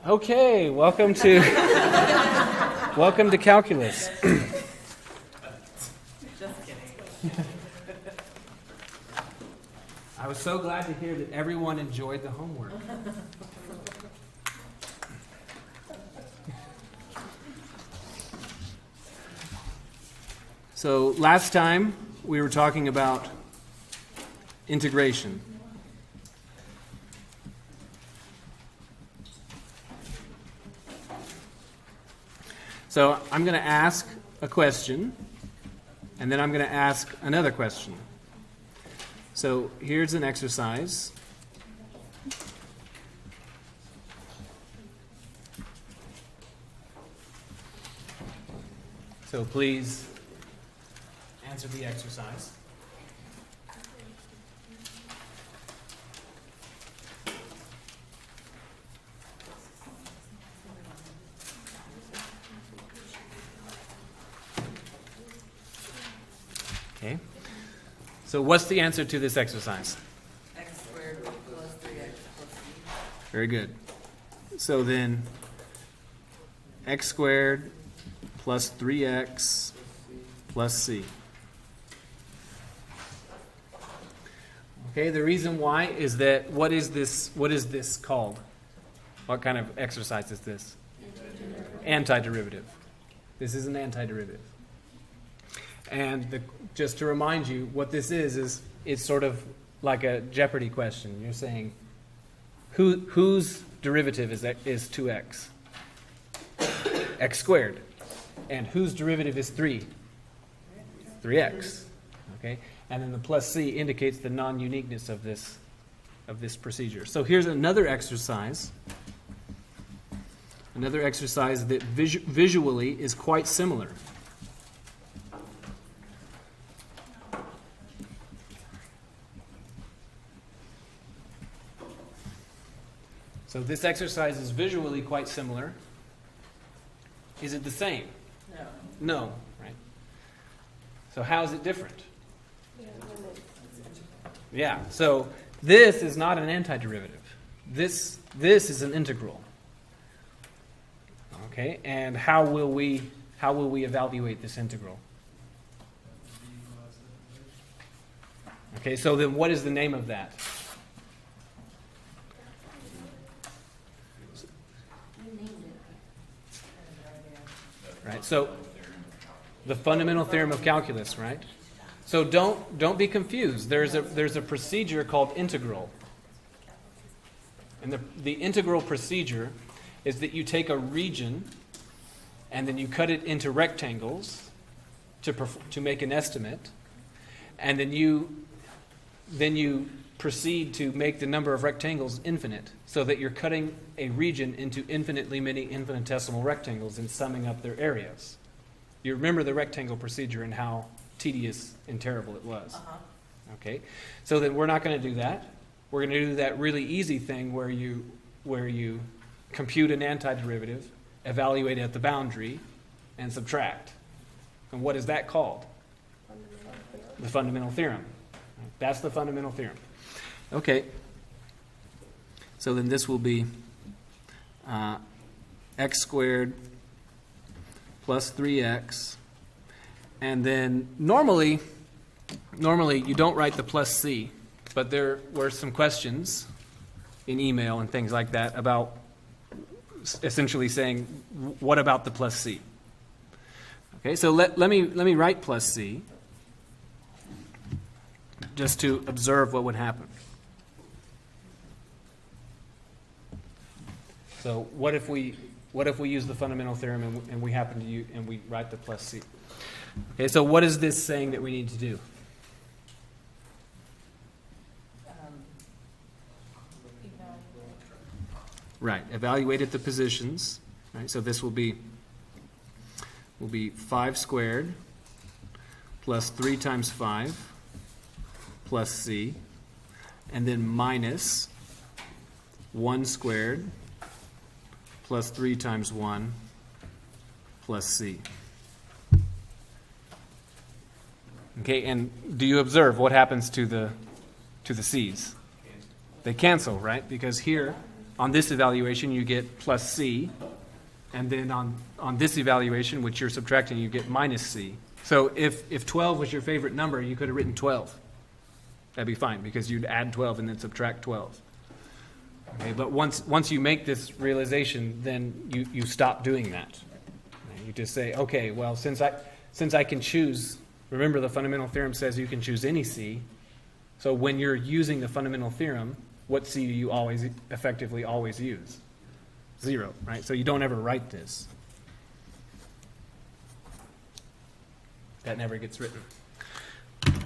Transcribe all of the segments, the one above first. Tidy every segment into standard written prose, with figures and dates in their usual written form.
Okay, welcome to welcome to calculus. Just kidding. I was so glad to hear that everyone enjoyed the homework. So last time we were talking about integration. So I'm going to ask a question, and then I'm going to ask another question. So here's an exercise. So please answer the exercise. Okay. So what's the answer to this exercise? X squared plus 3x plus c. Very good. So then x squared plus 3x plus c. Okay, the reason why is that what is this called? What kind of exercise is this? Antiderivative. This is an antiderivative. And just to remind you, what this is it's sort of like a Jeopardy question. You're saying, whose derivative is 2x? X squared. And whose derivative is 3? 3x. Okay? And then the plus c indicates the non-uniqueness of this procedure. So here's another exercise. Another exercise that visually is quite similar. So this exercise is visually quite similar. Is it the same? No. No, right? So how is it different? Yeah, so this is not an antiderivative. This is an integral. Okay, and how will we evaluate this integral? Okay, so then what is the name of that? Right, so the fundamental theorem of calculus, right? So don't be confused. There's a procedure called integral. And the integral procedure is that you take a region and then you cut it into rectangles to make an estimate, and then you proceed to make the number of rectangles infinite, so that you're cutting a region into infinitely many infinitesimal rectangles and summing up their areas. You remember the rectangle procedure and how tedious and terrible it was. Okay, so then we're not going to do that. We're going to do that really easy thing where you compute an antiderivative, evaluate it at the boundary, and subtract. And what is that called? The fundamental theorem. That's the fundamental theorem. Okay. So then this will be x squared plus 3x. And then normally you don't write the plus c, but there were some questions in email and things like that about essentially saying, what about the plus c? Okay, so let me write plus c just to observe what would happen. So what if we use the fundamental theorem and we happen to use, and we write the plus c? Okay, so what is this saying that we need to do? Right, evaluate at the positions. Right, so this will be 5 squared plus 3 times 5 plus c, and then minus 1 squared plus 3 times 1 plus c. Okay, and do you observe what happens to the c's? They cancel, right? Because here On this evaluation, you get plus C. And then on this evaluation, which you're subtracting, you get minus C. So if 12 was your favorite number, you could have written 12. That'd be fine, because you'd add 12 and then subtract 12. Okay, but once you make this realization, then you stop doing that. You just say, okay, well, since I can choose, remember the fundamental theorem says you can choose any C. So when you're using the fundamental theorem, what C do you effectively always use? 0, right? So you don't ever write this. That never gets written.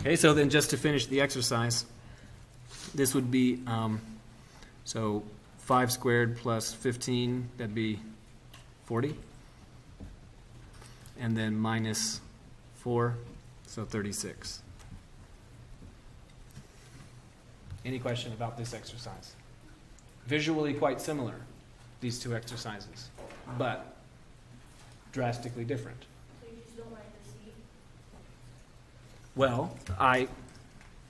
Okay, so then just to finish the exercise, this would be, so 5 squared plus 15, that'd be 40. And then minus 4, so 36. Any question about this exercise? Visually quite similar, these two exercises, but drastically different. So you just don't write the C? Well,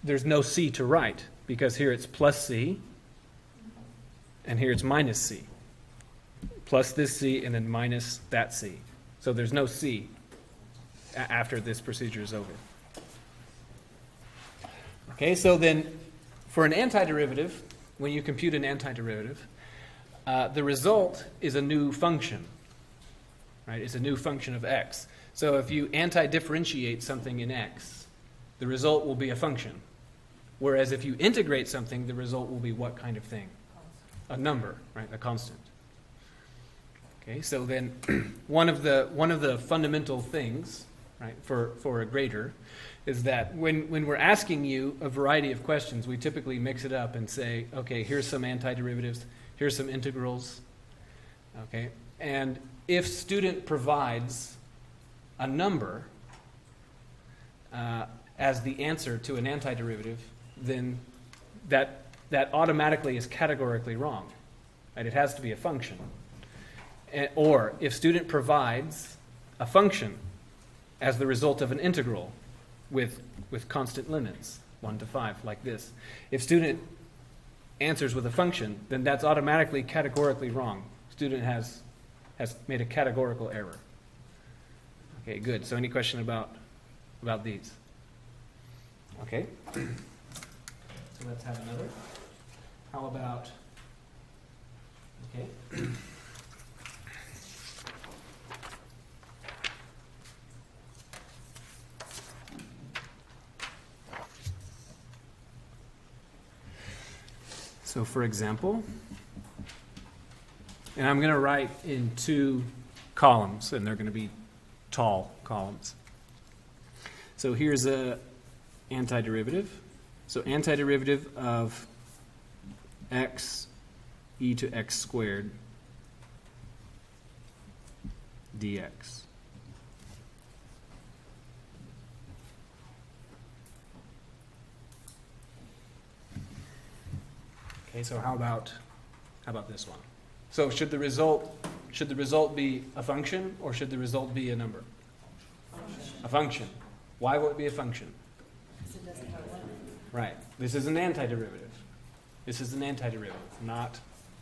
there's no C to write, because here it's plus C, and here it's minus C. Plus this C, and then minus that C. So there's no C after this procedure is over. Okay, so then for an antiderivative, when you compute an antiderivative, the result is a new function, right? It's a new function of x. So if you antidifferentiate something in x, the result will be a function. Whereas if you integrate something, the result will be what kind of thing? A number, right? A constant. Okay, so then one of the fundamental things, right, for a grader is that when we're asking you a variety of questions, we typically mix it up and say, okay, here's some antiderivatives, here's some integrals, okay? And if student provides a number as the answer to an antiderivative, then that automatically is categorically wrong, right? It has to be a function. Or if student provides a function as the result of an integral with constant limits, 1 to 5, like this. If student answers with a function, then that's automatically categorically wrong. Student has made a categorical error. Okay, good. So any question about these? Okay. So let's have another. How about, okay. So for example, and I'm going to write in 2 columns, and they're going to be tall columns. So here's a antiderivative. So antiderivative of x e to x squared dx. Okay, so how about this one? So should the result be a function, or should the result be a number? A function. Why would it be a function? Because it doesn't have a limit. Right. This is an antiderivative. This is an antiderivative, not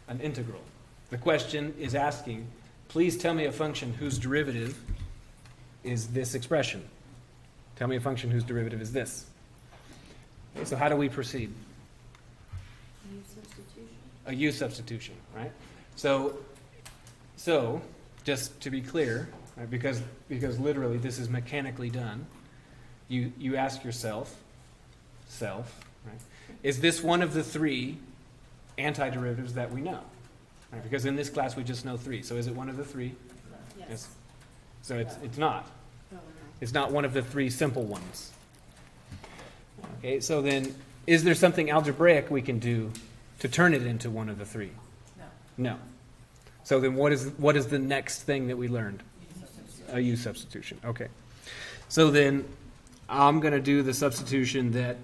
an integral. The question is asking, please tell me a function whose derivative is this expression. Tell me a function whose derivative is this. Okay, so how do we proceed? A u substitution, right? So just to be clear, right, because literally this is mechanically done, you ask yourself, right, is this one of the 3 antiderivatives that we know? Right, because in this class we just know 3. So is it one of the 3? Yes. So it's not. No, no. It's not one of the 3 simple ones. Okay, so then is there something algebraic we can do to turn it into one of the 3? No. No. So then what is the next thing that we learned? A u substitution. Okay. So then I'm going to do the substitution that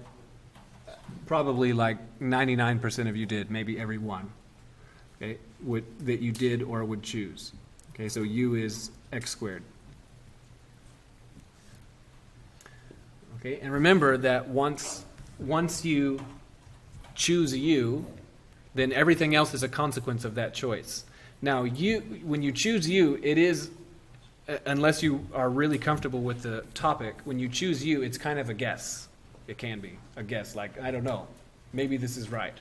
probably like 99% of you did, maybe every one, okay, that you did or would choose. Okay, so u is x squared. Okay, and remember that once you choose a u, then everything else is a consequence of that choice. Now, when you choose u, it is, unless you are really comfortable with the topic, when you choose u, it's kind of a guess. It can be a guess, like, I don't know, maybe this is right,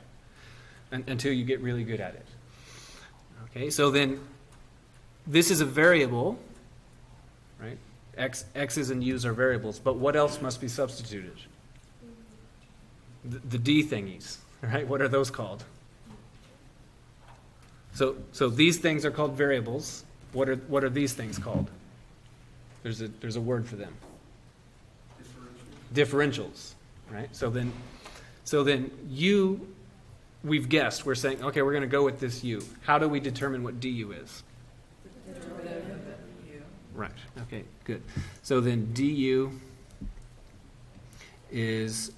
until you get really good at it. Okay, so then this is a variable, right? X's and u's are variables, but what else must be substituted? The d thingies, right? What are those called? So these things are called variables. What are these things called? There's a word for them. Differentials, right? So then u, we've guessed. We're saying, okay, we're going to go with this u. How do we determine what du is? Right. Okay, good. So then du is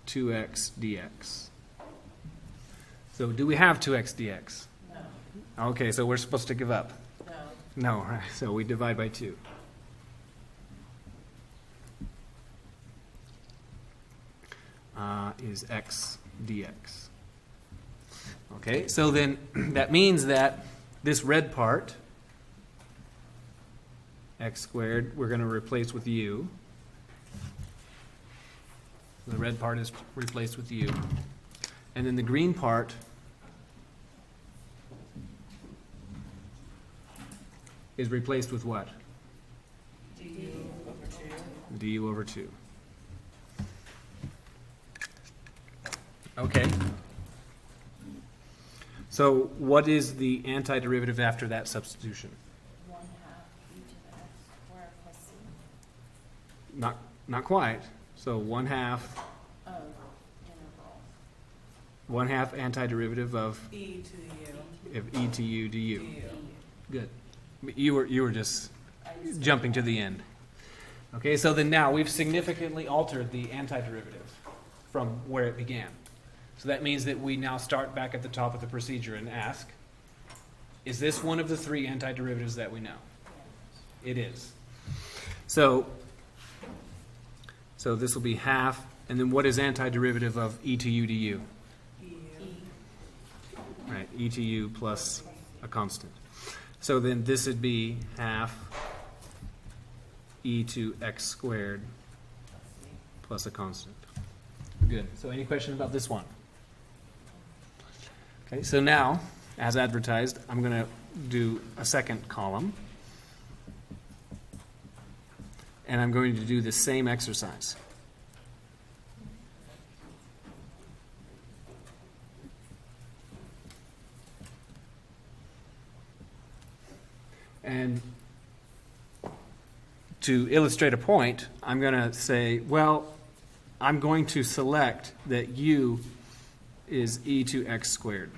2x dx. So do we have 2x dx? No. Okay, so we're supposed to give up? No. No, right. So we divide by 2. Is x dx. Okay, so then that means that this red part, x squared, we're going to replace with u. The red part is replaced with u. And then the green part is replaced with what? Du over 2. Okay. So what is the antiderivative after that substitution? 1/2 e to the x squared plus c. Not quite. So 1/2 Of integral. 1/2 antiderivative of E to the U. of e to u du. Du. Good. You were just jumping to the end. Okay, so then now we've significantly altered the antiderivative from where it began. So that means that we now start back at the top of the procedure and ask, is this one of the 3 antiderivatives that we know? It is. So this will be half, and then what is antiderivative of e to u du? Right, e to u plus a constant. So then this would be half e to x squared plus a constant. Good. So any question about this one? Okay, so now, as advertised, I'm going to do a second column. And I'm going to do the same exercise. And to illustrate a point, I'm going to say, well, I'm going to select that u is e to x squared.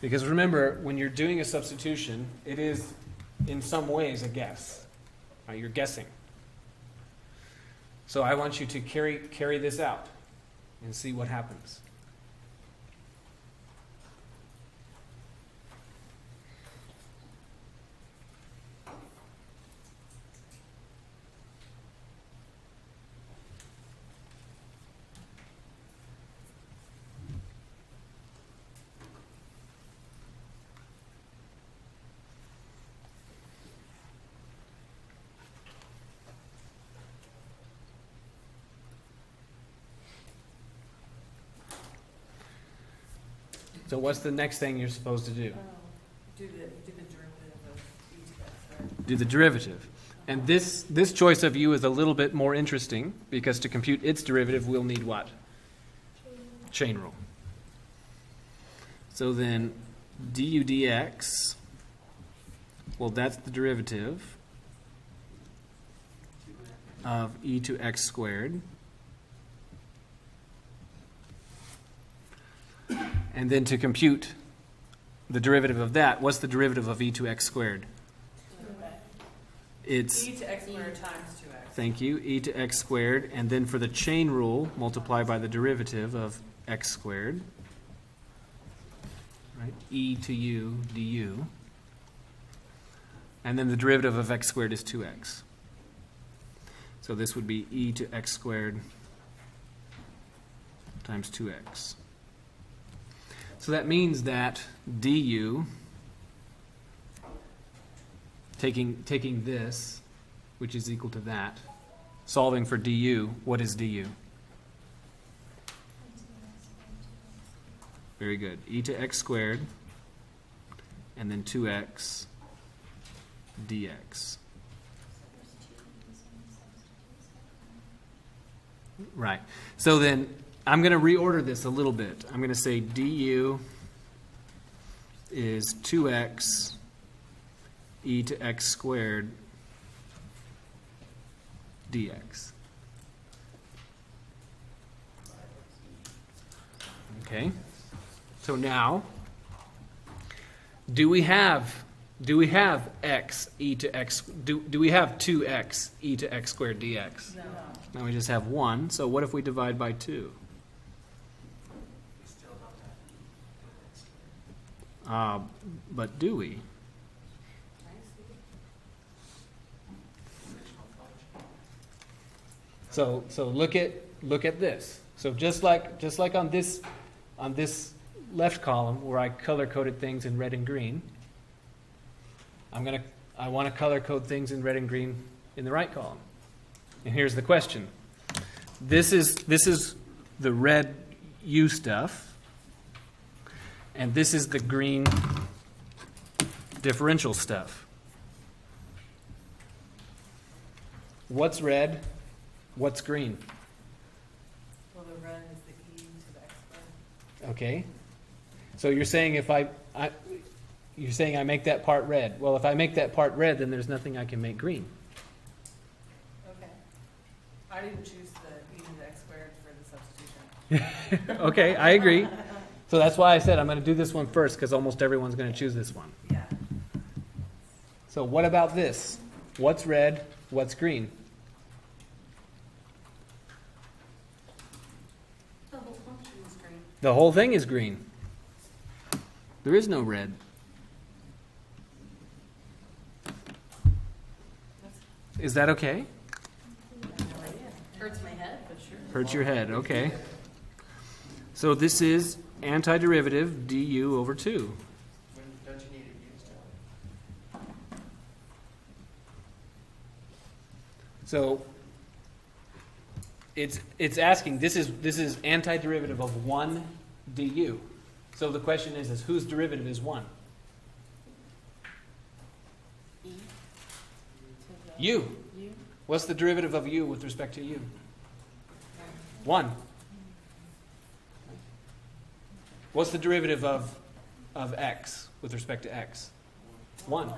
Because remember, when you're doing a substitution, it is in some ways a guess. Right? You're guessing. So I want you to carry this out and see what happens. So what's the next thing you're supposed to do? Do the derivative of e to x squared. Do the derivative. And this choice of u is a little bit more interesting because to compute its derivative, we'll need what? Chain rule. So then du dx, well, that's the derivative of e to x squared. And then to compute the derivative of that, what's the derivative of e to x squared? It's, E to x squared times 2x. thank you, e to x squared. And then for the chain rule, multiply by the derivative of x squared. Right? E to u du. And then the derivative of x squared is 2x. So this would be e to x squared times 2x. So that means that du, taking this, which is equal to that, solving for du, what is du? Very good. E to x squared, and then 2x dx. Right. So then I'm going to reorder this a little bit. I'm going to say du is 2x e to x squared dx. Okay. So now, do we have x e to x? Do we have 2x e to x squared dx? No. Now we just have 1. So what if we divide by 2? But do we? So look at this. So just like on this left column where I color coded things in red and green, I want to color code things in red and green in the right column. And here's the question. This is the red U stuff, and this is the green differential stuff. What's red? What's green? Well, the red is the e to the x squared. Okay. So you're saying you're saying I make that part red. Well, if I make that part red, then there's nothing I can make green. Okay. I didn't choose the e to the x squared for the substitution. Okay, I agree. So that's why I said I'm going to do this one first, because almost everyone's going to choose this one. Yeah. So what about this? What's red? What's green? The whole function is green. The whole thing is green. There is no red. Is that okay? Hurts my head, but sure. Hurts your head, okay. So this is antiderivative du over 2. Don't you need it used up? So it's asking, this is antiderivative of 1 du. So the question is whose derivative is 1? E. U. U. What's the derivative of u with respect to u? 1. What's the derivative of x with respect to x? 1.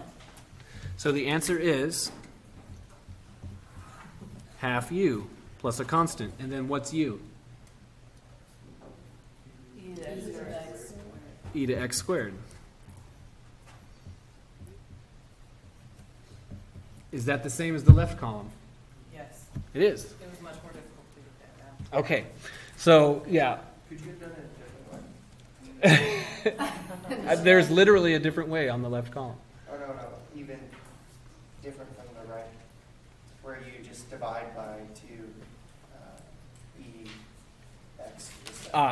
So the answer is half u plus a constant. And then what's u? E to the x squared. E to x squared. Is that the same as the left column? Yes. It is. It was much more difficult to get that out. Okay. So, yeah. Could you have done it a different way? There's literally a different way on the left column. Oh, no, even different from the right, where you just divide by 2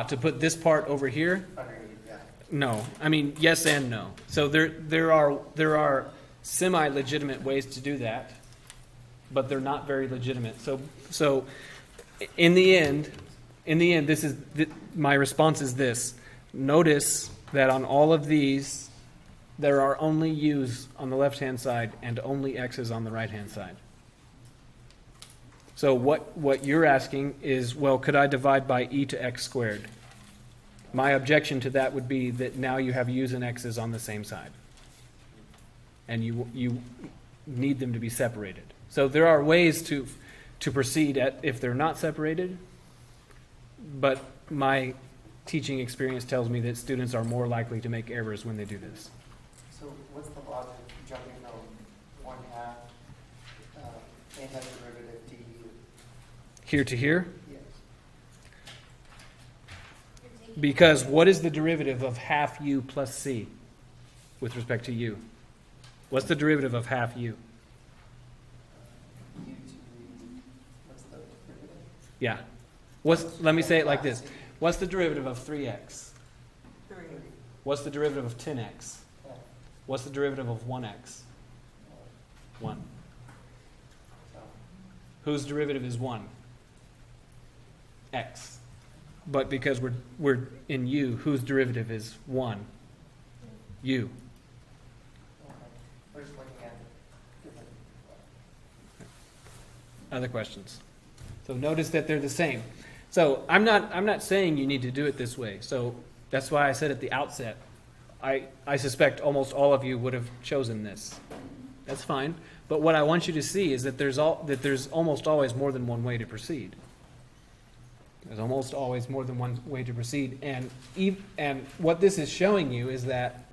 To put this part over here? underneath, yeah. No. I mean, yes and no. So there are semi-legitimate ways to do that, but they're not very legitimate. So in the end, my response is this. Notice that on all of these, there are only u's on the left-hand side and only x's on the right-hand side. So what you're asking is, well, could I divide by e to x squared? My objection to that would be that now you have u's and x's on the same side. And you need them to be separated. So there are ways to proceed if they're not separated, but my teaching experience tells me that students are more likely to make errors when they do this. So what's the logic of jumping from 1/2 antiderivative du? Here to here? Yes. Because what is the derivative of half u plus c with respect to u? What's the derivative of half u? U to the, what's the derivative? Yeah. Let me say it like this. What's the derivative of 3x? 3. What's the derivative of 10x? Yeah. What's the derivative of 1x? 1. So, Whose derivative is 1? X. But because we're in u, whose derivative is 1? U. okay. We're just looking at different. Other questions? So notice that they're the same. So I'm not saying you need to do it this way. So that's why I said at the outset, I suspect almost all of you would have chosen this. That's fine. But what I want you to see is that there's almost always more than one way to proceed. There's almost always more than one way to proceed, and what this is showing you is that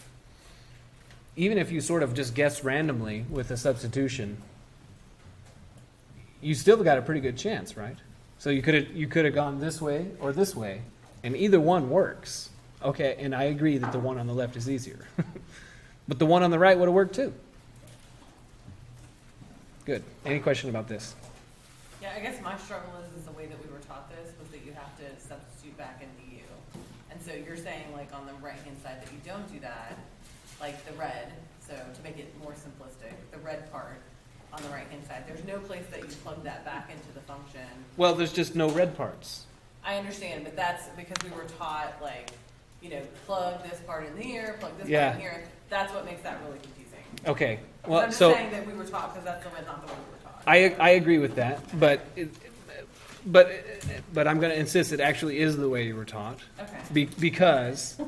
even if you sort of just guess randomly with a substitution, you still got a pretty good chance, right? So you could have gone this way or this way, and either one works. Okay, and I agree that the one on the left is easier, but the one on the right would have worked too. Good. Any question about this? Yeah, I guess my struggle is the way that we were taught this was that you have to substitute back into U. And so you're saying like on the right-hand side that you don't do that, like the red, so to make it more simplistic, the red part on the right-hand side, there's no place that you plug that back into the function. Well, there's just no red parts. I understand, but that's because we were taught like, you know, plug this part in here, plug this Yeah. part in here. That's what makes that really confusing. Okay. 'Cause Well, I'm just so saying that we were taught because that's the way, not the way we were taught. I agree with that, but I'm going to insist it actually is the way you were taught. Okay. Because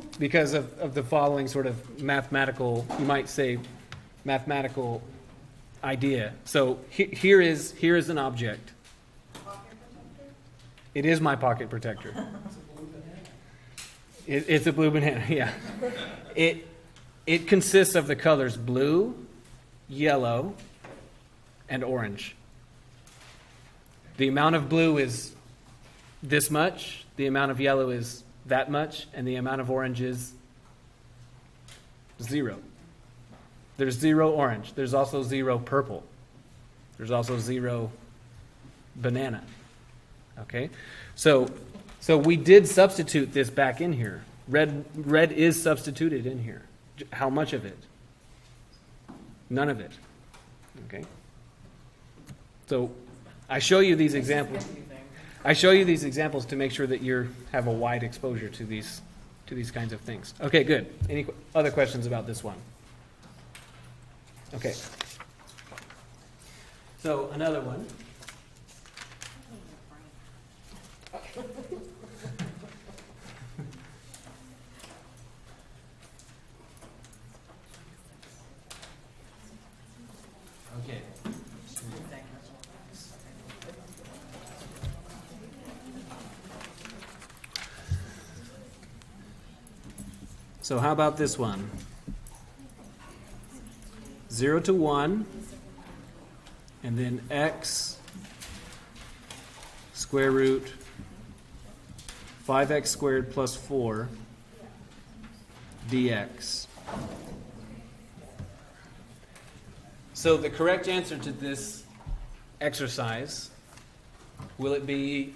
of the following sort of mathematical, you might say, mathematical idea. So here is an object. It is my pocket protector. It's a blue banana. Yeah. It consists of the colors blue, yellow, and orange. The amount of blue is this much, the amount of yellow is that much, and the amount of orange is 0. There's 0 orange. There's also 0 purple. There's also 0 banana. Okay? So we did substitute this back in here. Red is substituted in here. How much of it? None of it. Okay? So I show you these examples. I show you these examples to make sure that you have a wide exposure to these kinds of things. Okay, good. Any other questions about this one? Okay. So another one. Okay. So how about this one? 0 to 1, and then x square root 5x squared plus 4 dx. So the correct answer to this exercise, will it be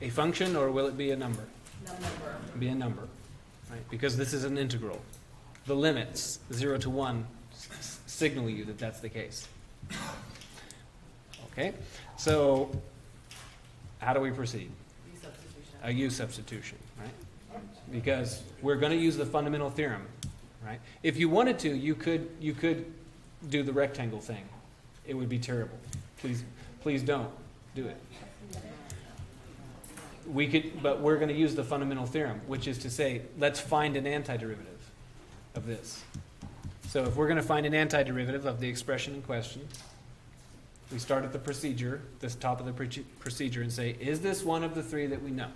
a function or will it be a number? Number. Be a number, right? Because this is an integral. The limits, 0 to 1, signal you that that's the case. Okay, so how do we proceed? U substitution. A U substitution, right? Because we're going to use the fundamental theorem, right? If you wanted to, you could do the rectangle thing. It would be terrible. Please don't do it. We could, but we're going to use the fundamental theorem, which is to say, let's find an antiderivative of this. So if we're going to find an antiderivative of the expression in question, we start at the procedure, this top of the procedure, and say, is this one of the three that we know?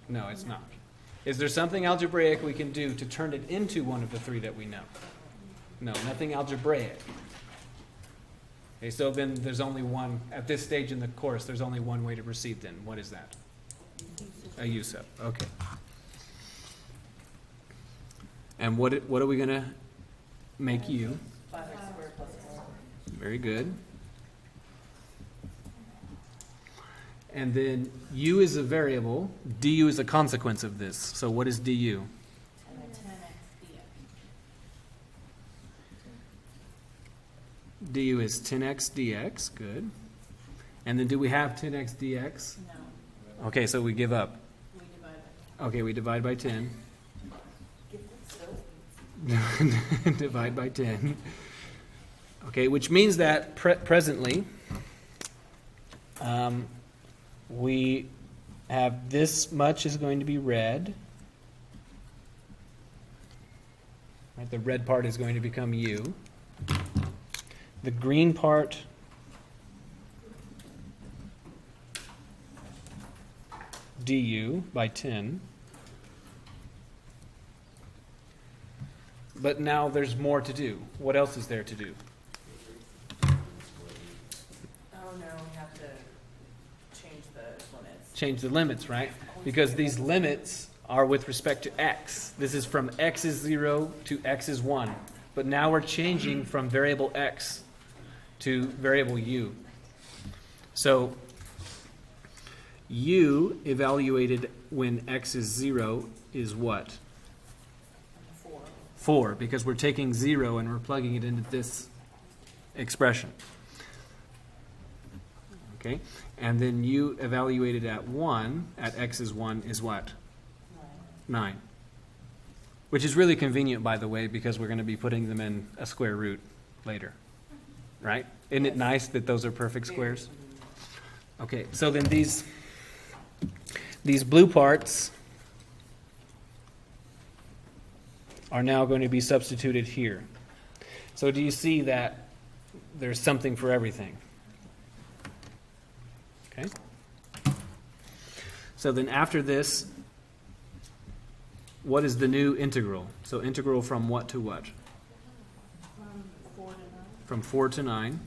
No, it's not. Is there something algebraic we can do to turn it into one of the three that we know? No, nothing algebraic. Okay, so then there's only one, at this stage in the course, there's only one way to proceed then. What is that? A U sub. Okay. And what are we going to make U? 5x squared plus 4. Very good. And then u is a variable, du is a consequence of this. So what is du? 10x dx. Du is 10x dx, good. And then do we have 10x dx? No, Okay, so we give up. we divide by. Okay, we divide by 10. Divide by 10. Okay, which means that presently we have this much is going to be red. Right, the red part is going to become u. The green part du by 10. But now there's more to do. What else is there to do? Oh no, we have to change the limits. Change the limits, right? Because these limits are with respect to x. This is from x is 0 to x is 1. But now we're changing from variable x to variable u. So u evaluated when x is 0 is what? 4. 4, because we're taking 0 and we're plugging it into this expression. Okay? And then u evaluated at 1, at x is 1, is what? 9. Which is really convenient, by the way, because we're going to be putting them in a square root later. Right? Isn't it nice that those are perfect squares? Okay, so then these blue parts are now going to be substituted here. So do you see that there's something for everything? Okay? So then after this, what is the new integral? So integral from what to what? From 4 to 9. From 4 to 9.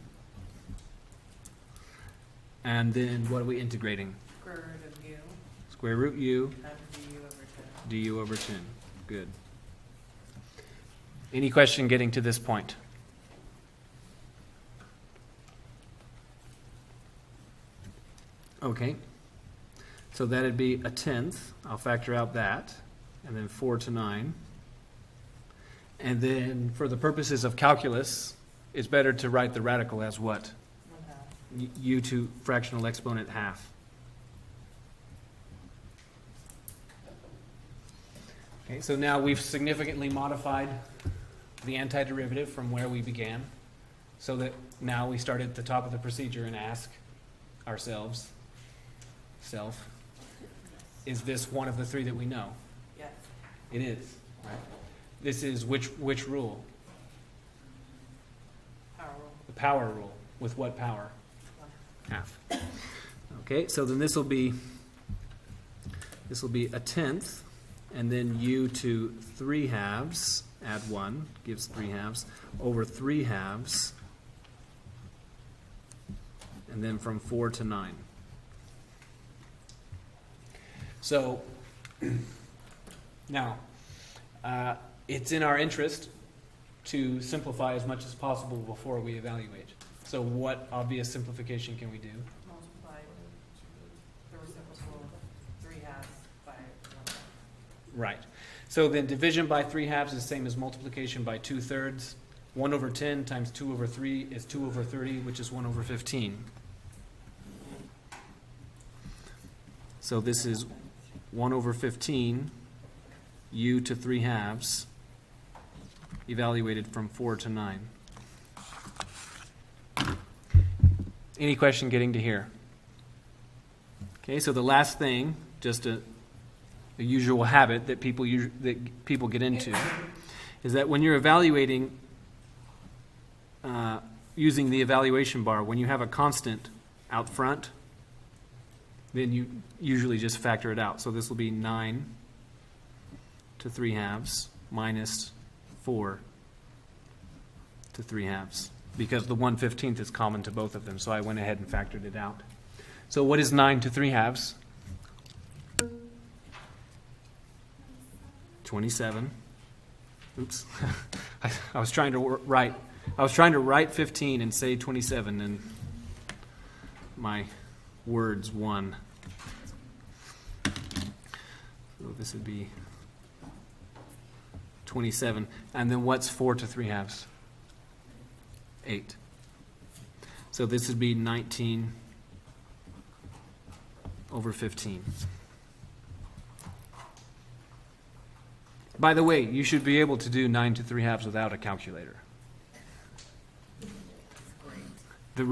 And then what are we integrating? Square root of u Square root u times du over 10. du over 10. Good. Any question getting to this point? Okay. So that'd be a tenth. I'll factor out that. And then 4 to 9. And then for the purposes of calculus, it's better to write the radical as what? U to fractional exponent half. Okay, so now we've significantly modified the antiderivative from where we began, so that now we start at the top of the procedure and ask ourselves, is this one of the three that we know? Yes. It is, right? This is which rule? Power rule. The power rule. With what power? Half. Okay, so then this will be a tenth, and then u to 3 halves, add 1, gives 3 halves, over 3 halves, and then from 4 to 9. So, now, it's in our interest to simplify as much as possible before we evaluate. So what obvious simplification can we do? Multiply the reciprocal of 3 halves by 1. Right. So then division by 3 halves is the same as multiplication by 2/3. 1 over 10 times 2 over 3 is 2 over 30, which is 1 over 15. So this is 1 over 15, u to 3 halves, evaluated from 4 to 9. Any question getting to here? Okay, so the last thing, just a usual habit that people get into, is that when you're evaluating using the evaluation bar, when you have a constant out front, then you usually just factor it out. So this will be 9 to 3 halves minus 4 to 3 halves. Because the 1/15 is common to both of them, so I went ahead and factored it out. So what is 9 to 3 halves? 27. Oops. I was trying to write 15 and say 27, and my words 1. So this would be 27. And then what's 4 to 3/2? 8. So this would be 19 over 15. By the way, you should be able to do 9 to 3/2 without a calculator. The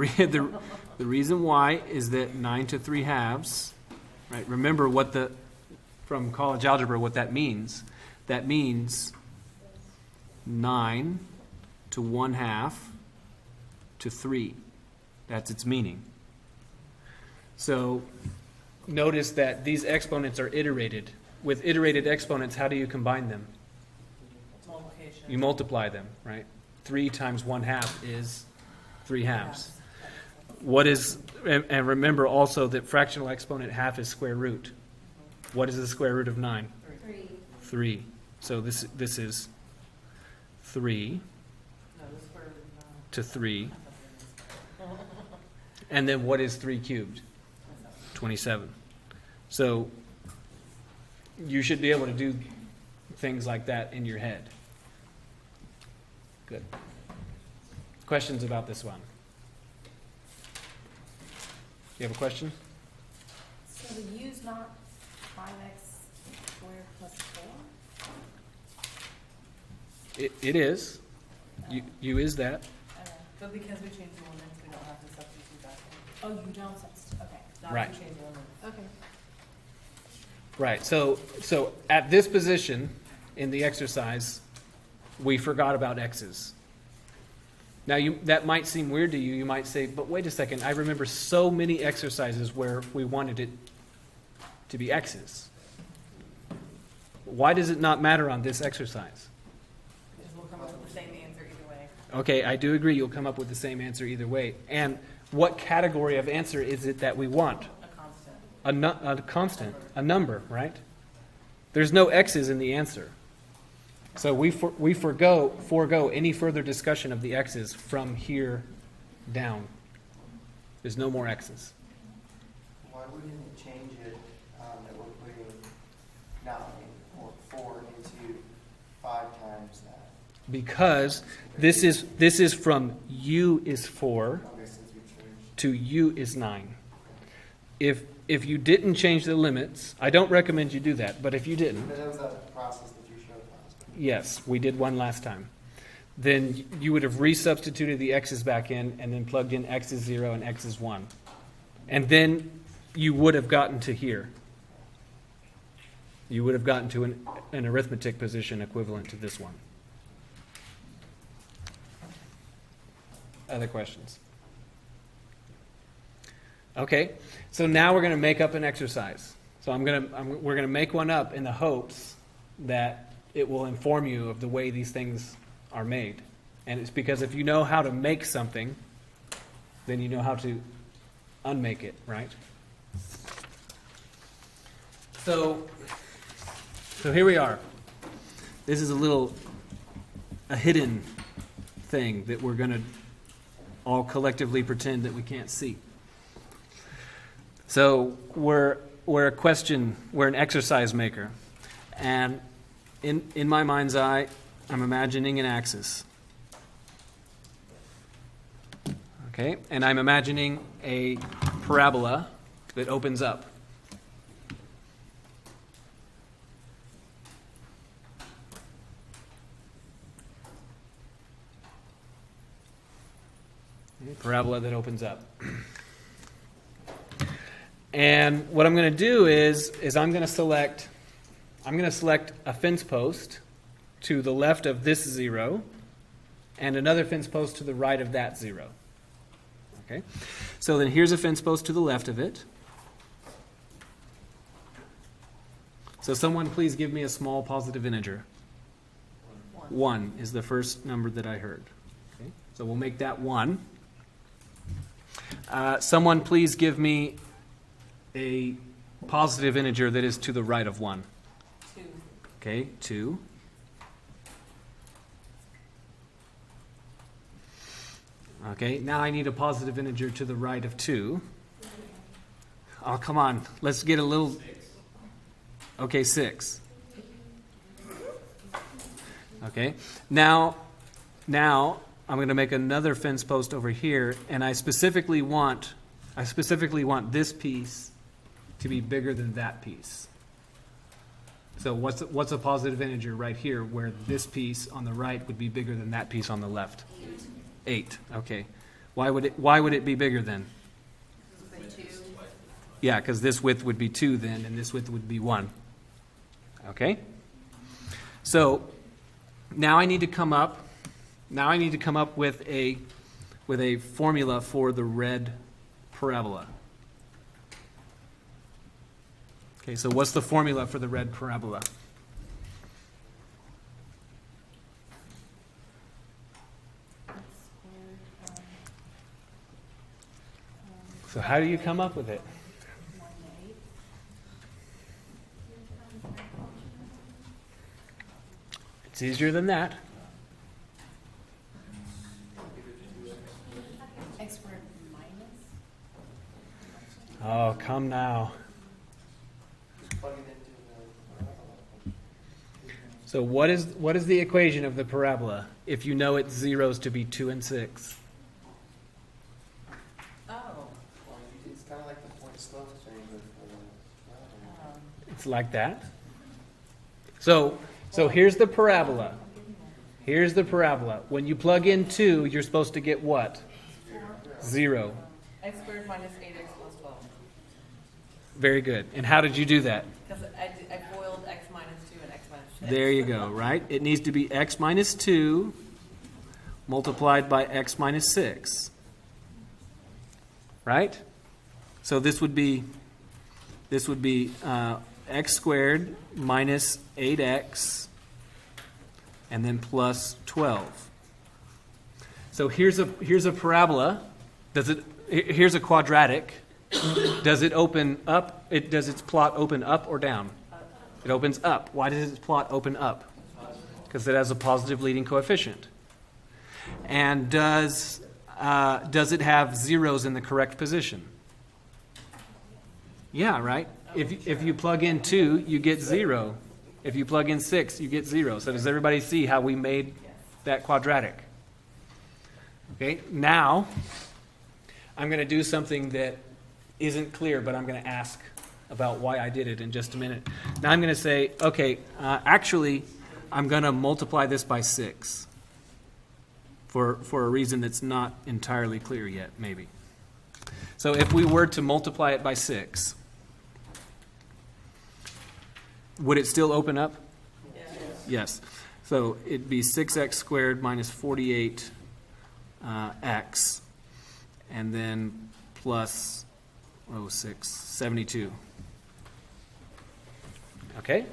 reason why is that 9 to 3/2, right? Remember from college algebra what that means. That means 9 to 1/2 to 3. That's its meaning. So notice that these exponents are iterated. With iterated exponents, how do you combine them? Multiplication. You multiply them, right? 3 times 1/2 is 3/2. What is, and remember also that fractional exponent half is square root. What is the square root of 9? 3. 3. So this is 3 No, the square root of 9. to 3. And then what is 3 cubed? 27. So you should be able to do things like that in your head. Good. Questions about this one? You have a question? So the u's not 5x squared plus 4? It is. You is that. Okay. But because we changed the limits, we don't have to substitute back in. Oh, you don't substitute, okay. Not Right. if we change the limits. Okay. Right. So at this position in the exercise, we forgot about x's. Now that might seem weird to you. You might say, but wait a second, I remember so many exercises where we wanted it to be x's. Why does it not matter on this exercise? Because we'll come up with the same answer either way. Okay, I do agree you'll come up with the same answer either way. And what category of answer is it that we want? A constant. A constant, a number, right? There's no x's in the answer. So we forego any further discussion of the x's from here down. There's no more x's. Why wouldn't it change it, that we're putting 9 or 4 into 5 times that? Because this is from u is 4 Okay, since we changed. to u is 9. If you didn't change the limits, I don't recommend you do that, but if you didn't, But that was a process that you showed last time. yes, we did one last time, then you would have resubstituted the x's back in and then plugged in x is 0 and x is 1. And then you would have gotten to here. You would have gotten to an arithmetic position equivalent to this one. Other questions? Okay, so now we're going to make up an exercise. So we're going to make one up in the hopes that it will inform you of the way these things are made. And it's because if you know how to make something, then you know how to unmake it, right? So here we are. This is a hidden thing that we're going to all collectively pretend that we can't see. So we're an exercise maker. And in my mind's eye, I'm imagining an axis. Okay, and I'm imagining a parabola that opens up. Okay, parabola that opens up. And what I'm going to do is I'm going to select a fence post to the left of this 0 and another fence post to the right of that 0. Okay? So then here's a fence post to the left of it. So someone please give me a small positive integer. 1 is the first number that I heard. Okay? So we'll make that 1. Someone please give me a positive integer that is to the right of 1. 2. Okay, 2. Okay, now I need a positive integer to the right of 2. Oh, come on. Let's get a little. Okay, 6. Okay. Now I'm going to make another fence post over here, and I specifically want this piece to be bigger than that piece. So what's a positive integer right here where this piece on the right would be bigger than that piece on the left? 8. Okay. Why would it be bigger then? Yeah, because this width would be 2 then, and this width would be 1. Okay? So now I need to come up with a formula for the red parabola. Okay, so what's the formula for the red parabola? So how do you come up with it? 1 to 8. It's easier than that. X squared minus? Oh, come now. Just plug it into the. So what is the equation of the parabola if you know its zeros to be 2 and 6? Oh. Well, it's kind of like the point slope thing with It's like that. So here's the parabola. Here's the parabola. When you plug in 2, you're supposed to get what? 0. X squared minus 8x plus 12. Very good. And how did you do that? Because I boiled x minus 2 and x minus 6. There you go, right? It needs to be x minus 2 multiplied by x minus 6. Right? So this would be x squared minus 8x and then plus 12. So here's a parabola. Here's a quadratic. Does it open up? Does its plot open up or down? It opens up. Why does its plot open up? Because it has a positive leading coefficient. And does it have zeros in the correct position? Yeah, right? If you plug in 2, you get 0. If you plug in 6, you get 0. So does everybody see how we made that quadratic? Okay, now I'm going to do something that isn't clear, but I'm going to ask about why I did it in just a minute. Now I'm going to say, okay, actually, I'm going to multiply this by 6 for a reason that's not entirely clear yet, maybe. So if we were to multiply it by 6, would it still open up? Yes. So it'd be 6x squared minus 48 x, and then plus 72. Okay?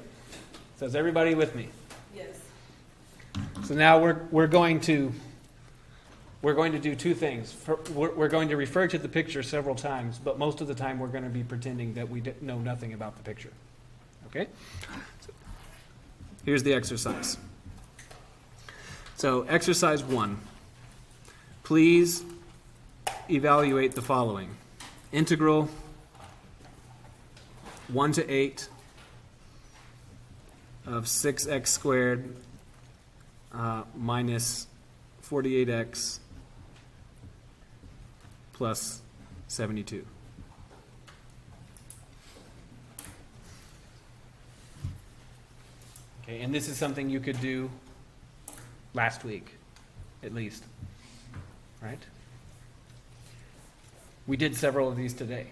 So is everybody with me? Yes. So now we're going to do two things. We're going to refer to the picture several times, but most of the time we're going to be pretending that we know nothing about the picture. Okay? So here's the exercise. So exercise 1. Please evaluate the following. Integral 1 to 8 of 6x squared minus 48x plus 72. Okay, and this is something you could do last week, at least. Right? We did several of these today.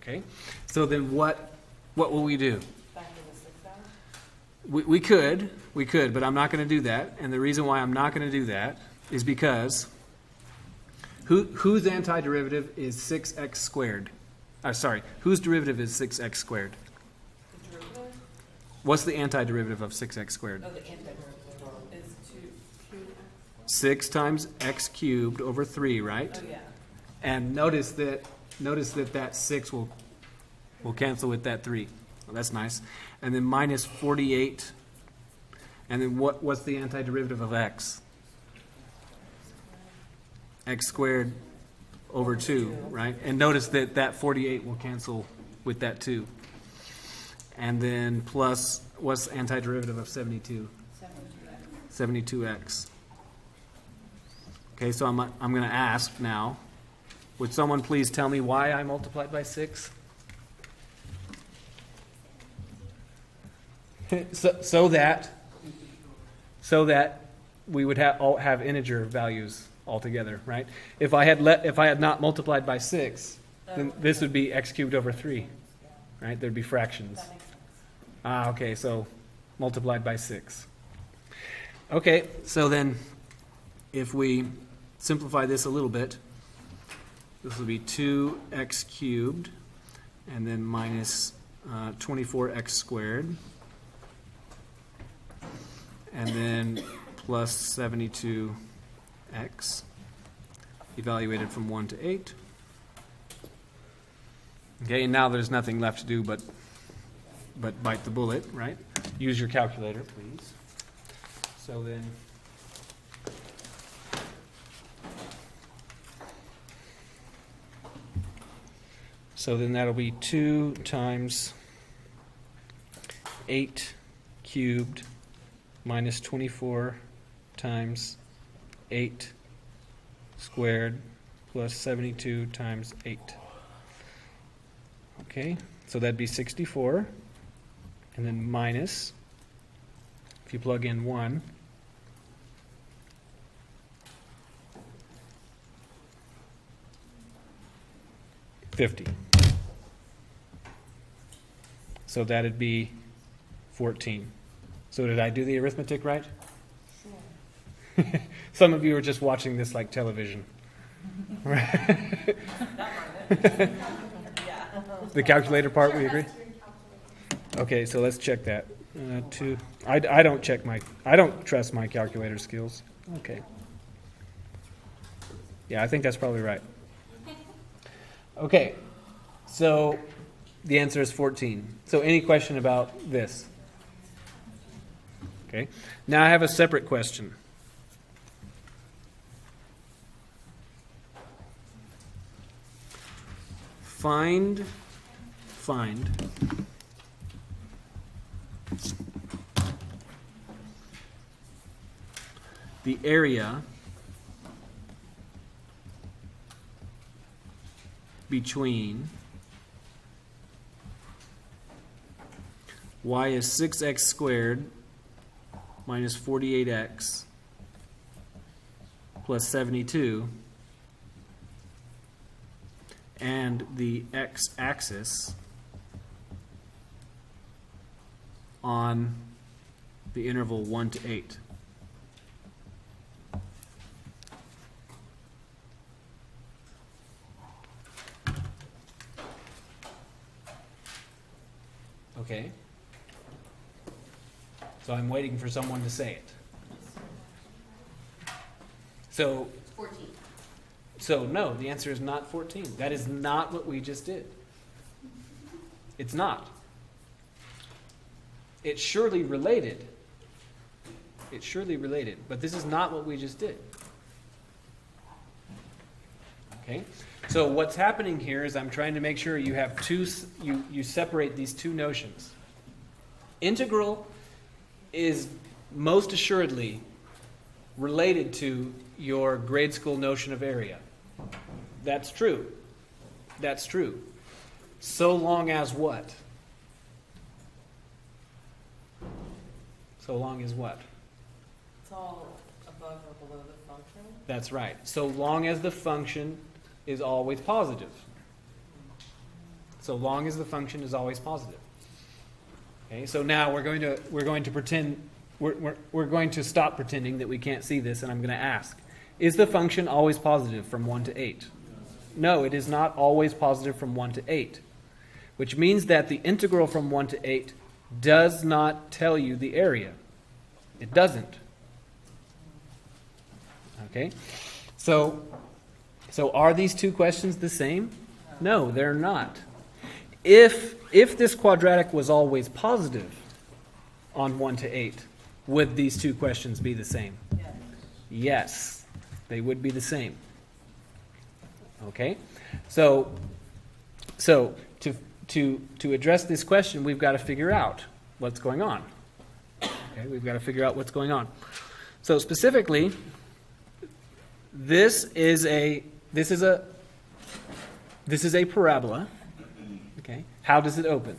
Okay, so then what will we do? Back to the 6 hour? We could, but I'm not going to do that. And the reason why I'm not going to do that is because whose antiderivative is 6x squared? Whose derivative is 6x squared? The derivative? What's the antiderivative of 6x squared? Oh, the antiderivative is 2. 6 times x cubed over 3, right? Oh, yeah. And notice that that 6 will cancel with that 3. Well, that's nice. And then minus 48. And then what's the antiderivative of x? x squared over 2, right? And notice that that 48 will cancel with that 2. And then plus, what's the antiderivative of 72? 72x. Okay, so I'm going to ask now, would someone please tell me why I multiplied by 6? so that we would have integer values altogether, right? If I had not multiplied by 6, then this would be x cubed over 3, right? There'd be fractions. That makes sense. Okay, so multiplied by 6. Okay, so then if we simplify this a little bit, this will be 2x cubed and then minus 24x squared and then plus 72x evaluated from 1 to 8. Okay, and now there's nothing left to do but bite the bullet, right? Use your calculator, please. So then, that'll be 2 times 8 cubed minus 24 times 8 squared plus 72 times 8. Okay, so that'd be 64. And then minus, if you plug in 1, $50. So that'd be 14. So did I do the arithmetic right? Sure. Some of you are just watching this like television. Right? The calculator part, we agree? Okay, so let's check that. I don't trust my calculator skills. Okay. Yeah, I think that's probably right. Okay, so the answer is 14. So any question about this? Okay, now I have a separate question. Find the area between y is 6x squared minus 48x plus 72 and the x-axis on the interval 1 to 8. Okay. So I'm waiting for someone to say it. So 14. So no, the answer is not 14. That is not what we just did. It's not. It's surely related. It's surely related, but this is not what we just did. Okay? So what's happening here is I'm trying to make sure you have you separate these two notions. Integral is most assuredly related to your grade school notion of area. That's true. That's true. So long as what? So long as what? It's all above or below the function. That's right. So long as the function is always positive. So long as the function is always positive. Okay, so now we're going to pretend we're going to stop pretending that we can't see this, and I'm going to ask: is the function always positive from 1 to 8? No, it is not always positive from 1 to 8, which means that the integral from 1 to 8 does not tell you the area. It doesn't. Okay? So are these two questions the same? No, they're not. If this quadratic was always positive on 1 to 8, would these two questions be the same? Yes. Yes, they would be the same. Okay? So to address this question, we've got to figure out what's going on. Okay, we've got to figure out what's going on. So specifically, this is a parabola. Okay? How does it open?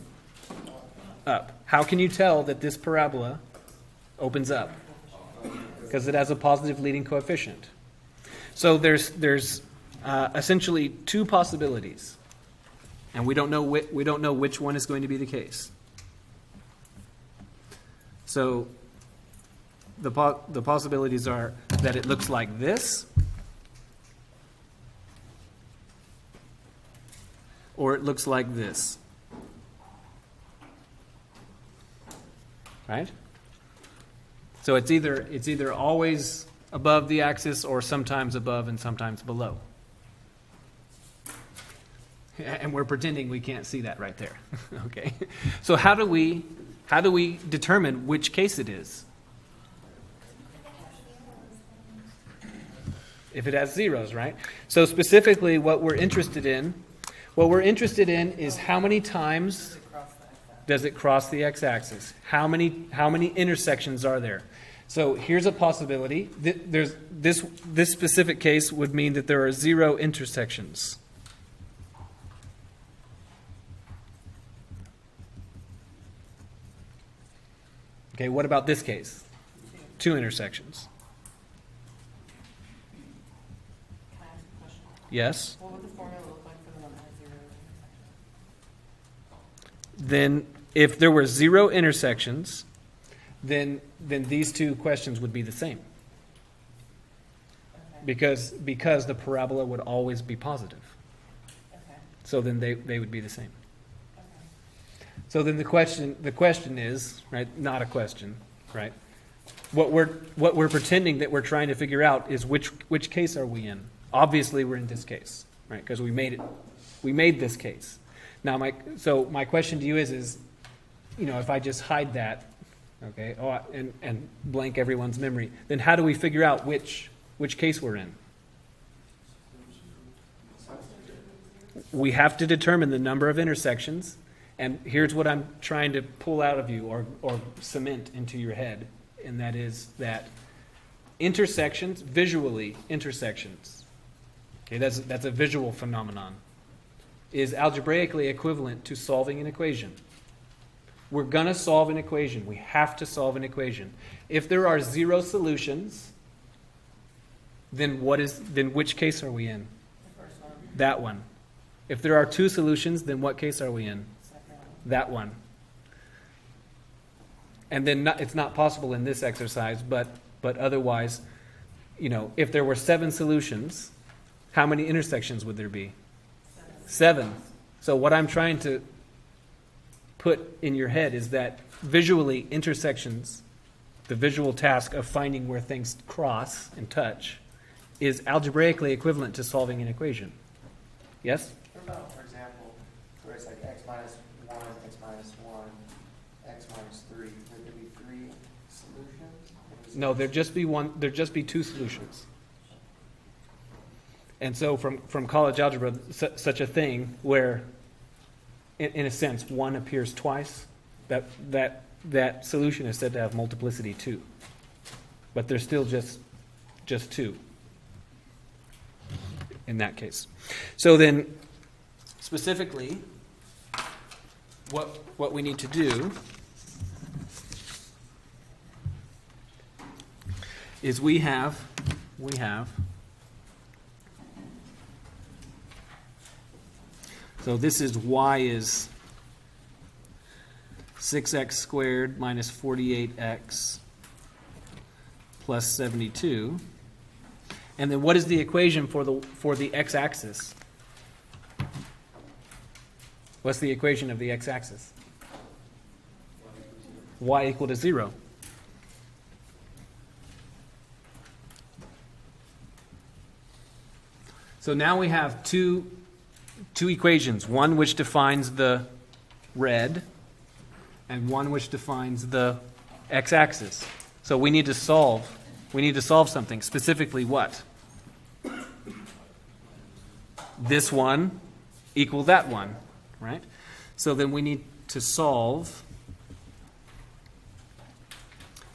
Up. How can you tell that this parabola opens up? Because it has a positive leading coefficient. So there's essentially two possibilities, and we don't know which one is going to be the case. So the possibilities are that it looks like this, or it looks like this. Right? So it's either always above the axis or sometimes above and sometimes below. And we're pretending we can't see that right there. Okay. So how do we determine which case it is? If it has zeros, right? So specifically what we're interested in is how many times does it cross the x-axis? How many intersections are there? So here's a possibility. This specific case would mean that there are 0 intersections. Okay, what about this case? 2 intersections. Can I ask a question? Yes? What would the formula look like for the one that has 0 intersections? Then if there were 0 intersections, then these two questions would be the same. Okay. Because the parabola would always be positive. Okay. So then they would be the same. Okay. So then the question is, right, not a question, right? What we're pretending that we're trying to figure out is which case are we in? Obviously we're in this case, right? Because we made this case. Now my question to you is, if I just hide that, okay, and blank everyone's memory, then how do we figure out which case we're in? We have to determine the number of intersections, and here's what I'm trying to pull out of you or cement into your head, and that is that intersections, visually intersections, okay, that's a visual phenomenon, is algebraically equivalent to solving an equation. We're going to solve an equation. We have to solve an equation. If there are 0 solutions, then which case are we in? The first one, That one. If there are 2 solutions, then what case are we in? second one. That one. And then it's not possible in this exercise, but otherwise, if there were 7 solutions, how many intersections would there be? 7. So what I'm trying to put in your head is that visually intersections, the visual task of finding where things cross and touch, is algebraically equivalent to solving an equation. Yes? What about, for example, where it's like x minus 1, x minus 1, x minus 3? Would there be 3 solutions? No, there'd just be 2 solutions. And so from college algebra, such a thing where, in a sense, 1 appears twice, that solution is said to have multiplicity 2. But there's still just 2 in that case. So then, specifically, what we need to do is we have so this is y is 6x squared minus 48x plus 72. And then what is the equation for the x-axis? What's the equation of the x-axis? Y equal to 0. So now we have two equations, one which defines the red and one which defines the x-axis. So we need to solve something, specifically what? this one equal that one, right? So then we need to solve.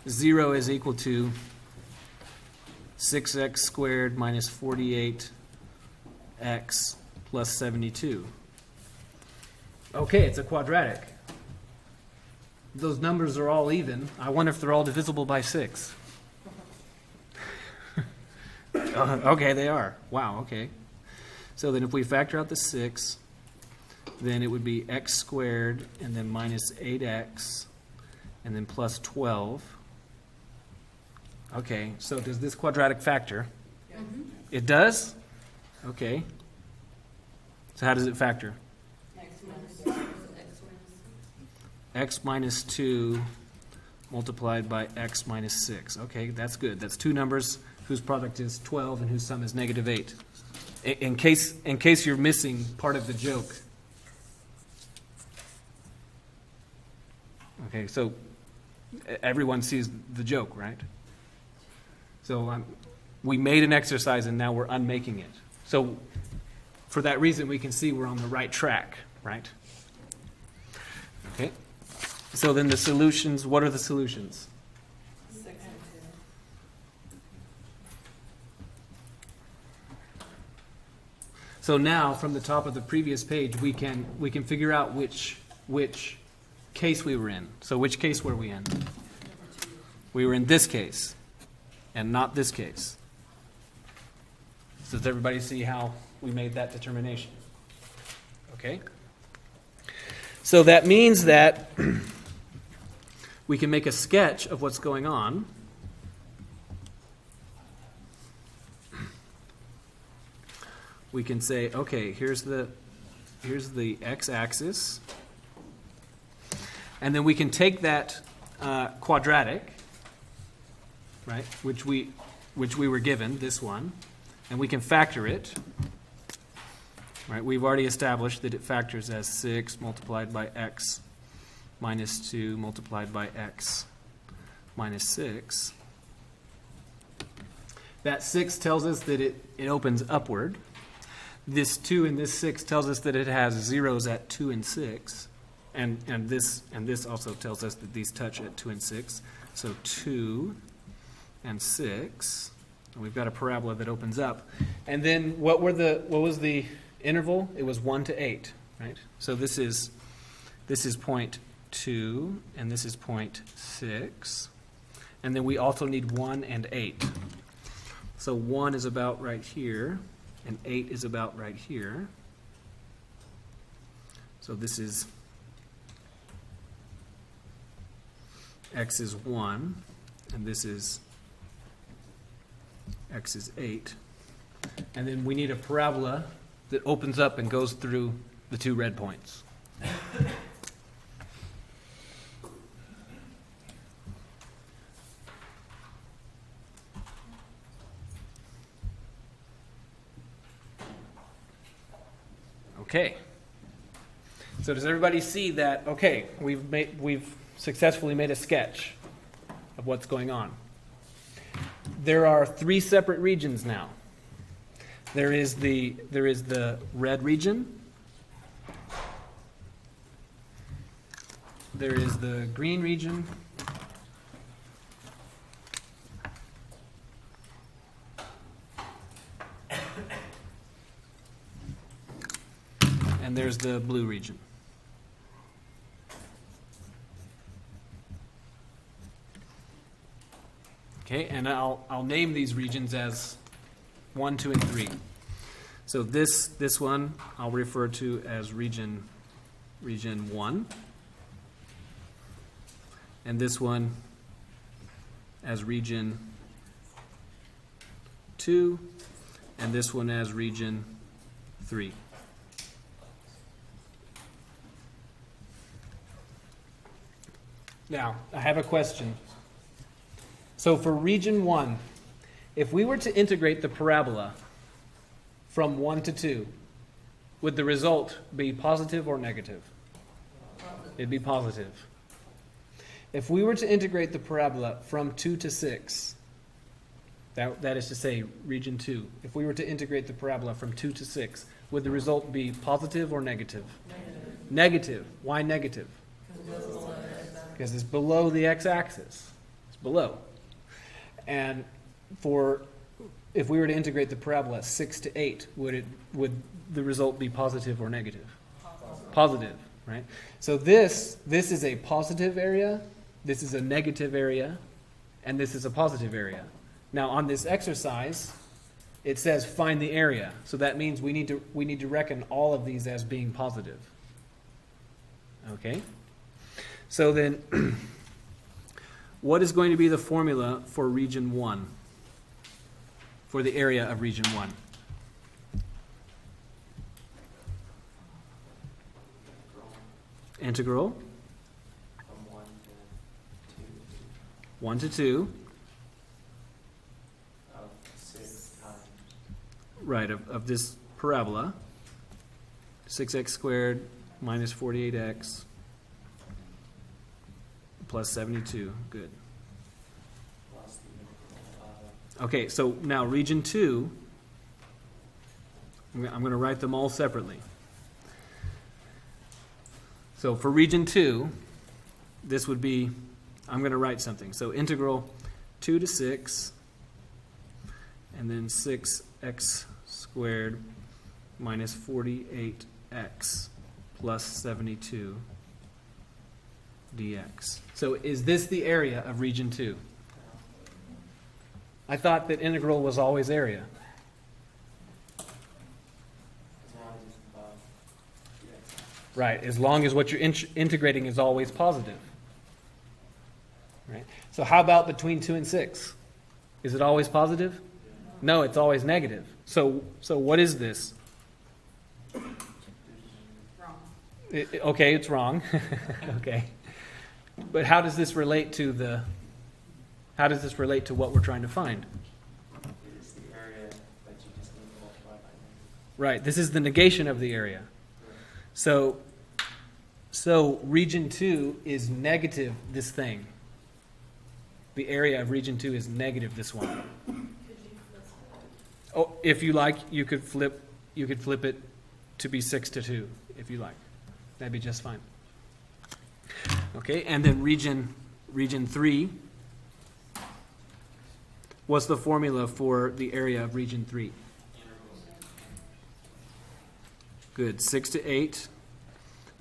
0 is equal to 6x squared minus 48x plus 72. Okay, it's a quadratic. Those numbers are all even. I wonder if they're all divisible by 6. Okay, they are. Wow, okay. So then if we factor out the 6, then it would be x squared and then minus 8x and then plus 12. Okay, so does this quadratic factor? It does? Okay. So how does it factor? X minus 2 multiplied by x minus 6. Okay, that's good. That's two numbers whose product is 12 and whose sum is negative 8. In case you're missing part of the joke. Okay, so everyone sees the joke, right? So we made an exercise and now we're unmaking it. So for that reason, we can see we're on the right track, right? Okay. So then the solutions, what are the solutions? 6 and 2. So now, from the top of the previous page, we can figure out which case we were in. So which case were we in? We were in this case, and not this case. So does everybody see how we made that determination? Okay? So that means that we can make a sketch of what's going on. We can say, okay, here's the x-axis, and then we can take that quadratic, right, which we were given, this one, and we can factor it. Right, we've already established that it factors as 6 multiplied by x minus 2 multiplied by x minus 6. That 6 tells us that it opens upward. This 2 and this 6 tells us that it has zeros at 2 and 6. And this also tells us that these touch at 2 and 6. So 2 and 6. And we've got a parabola that opens up. And then what was the interval? It was 1 to 8, right? So this is point 2 and this is point 6. And then we also need 1 and 8. So 1 is about right here and 8 is about right here. So this is x is 1 and this is x is 8. And then we need a parabola that opens up and goes through the two red points. Okay. So does everybody see that? Okay, we've successfully made a sketch of what's going on. There are 3 separate regions now. There is the red region. There is the green region. And there's the blue region. Okay, and I'll name these regions as 1, 2, and 3. So this one I'll refer to as region 1, and this one as region 2, and this one as region 3. Now, I have a question. So for region 1, if we were to integrate the parabola from 1 to 2, would the result be positive or negative? It'd be positive. If we were to integrate the parabola from 2 to 6, that is to say region 2, if we were to integrate the parabola from 2 to 6, would the result be positive or negative? Negative. Why negative? Because it's below the x-axis. It's below. And if we were to integrate the parabola 6 to 8, would the result be positive or negative? Positive, right? So this is a positive area, this is a negative area, and this is a positive area. Now on this exercise, it says find the area. So that means we need to reckon all of these as being positive. Okay? So then what is going to be the formula for region 1? For the area of region 1? Integral From 1 to 2, of 6 times. right, of this parabola, 6x squared minus 48x plus 72. Good. Plus the integral Okay, so now region 2, I'm going to write them all separately. So for region 2, this would be, I'm going to write something. So integral 2 to 6, and then 6x squared minus 48x plus 72 dx. So is this the area of region 2? I thought that integral was always area. as long as it's above the x-axis. Right, as long as what you're integrating is always positive. Right? So how about between 2 and 6? Is it always positive? No, it's always negative. So what is this? Wrong. Okay, it's wrong. Okay. But how does this relate to what we're trying to find? It's the area that you just need to multiply by negative. Right, this is the negation of the area. So region 2 is negative this thing. The area of region 2 is negative this one. Oh, if you like, you could flip it to be 6 to 2, if you like. That'd be just fine. Okay, and then region 3. What's the formula for the area of region 3? Good, 6 to 8,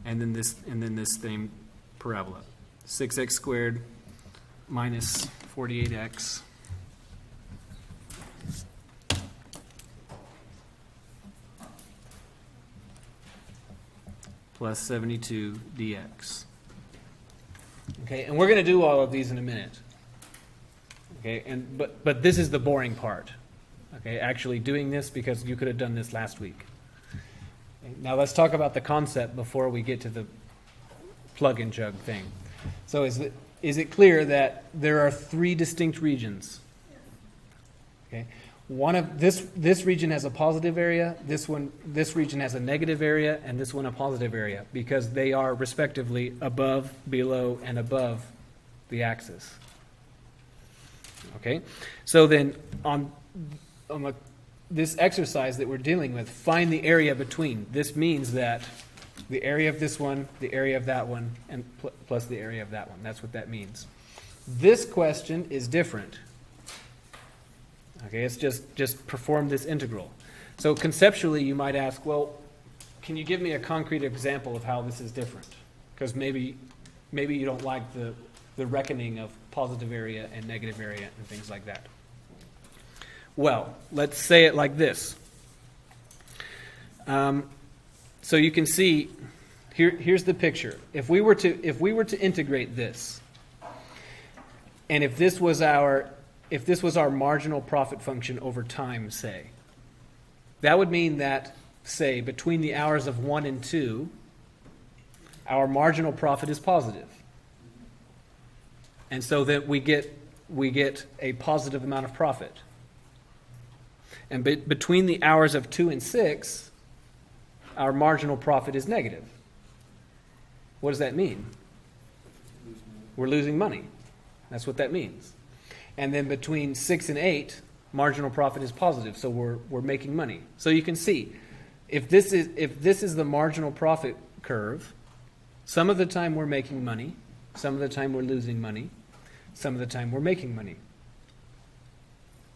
and then this same parabola, 6x squared minus 48x plus 72 dx. Okay, and we're going to do all of these in a minute. Okay, but this is the boring part. Okay, actually doing this, because you could have done this last week. Okay, now let's talk about the concept before we get to the plug and jug thing. So is it clear that there are 3 distinct regions? Okay, one of this region has a positive area, this region has a negative area, and this one a positive area, because they are respectively above, below, and above the axis. Okay, so then on this exercise that we're dealing with, find the area between. This means that the area of this one, the area of that one, and plus the area of that one. That's what that means. This question is different. Okay, it's just perform this integral. So conceptually, you might ask, well, can you give me a concrete example of how this is different? Because maybe you don't like the reckoning of positive area and negative area and things like that. Well, let's say it like this. So you can see here's the picture. If we were to integrate this, and if this was our marginal profit function over time, say, that would mean that, say, between the hours of 1 and 2, our marginal profit is positive. And so that we get a positive amount of profit. And between the hours of 2 and 6, our marginal profit is negative. What does that mean? We're losing money. That's what that means. And then between 6 and 8, marginal profit is positive, so we're making money. So you can see if this is the marginal profit curve, some of the time we're making money, some of the time we're losing money, some of the time we're making money.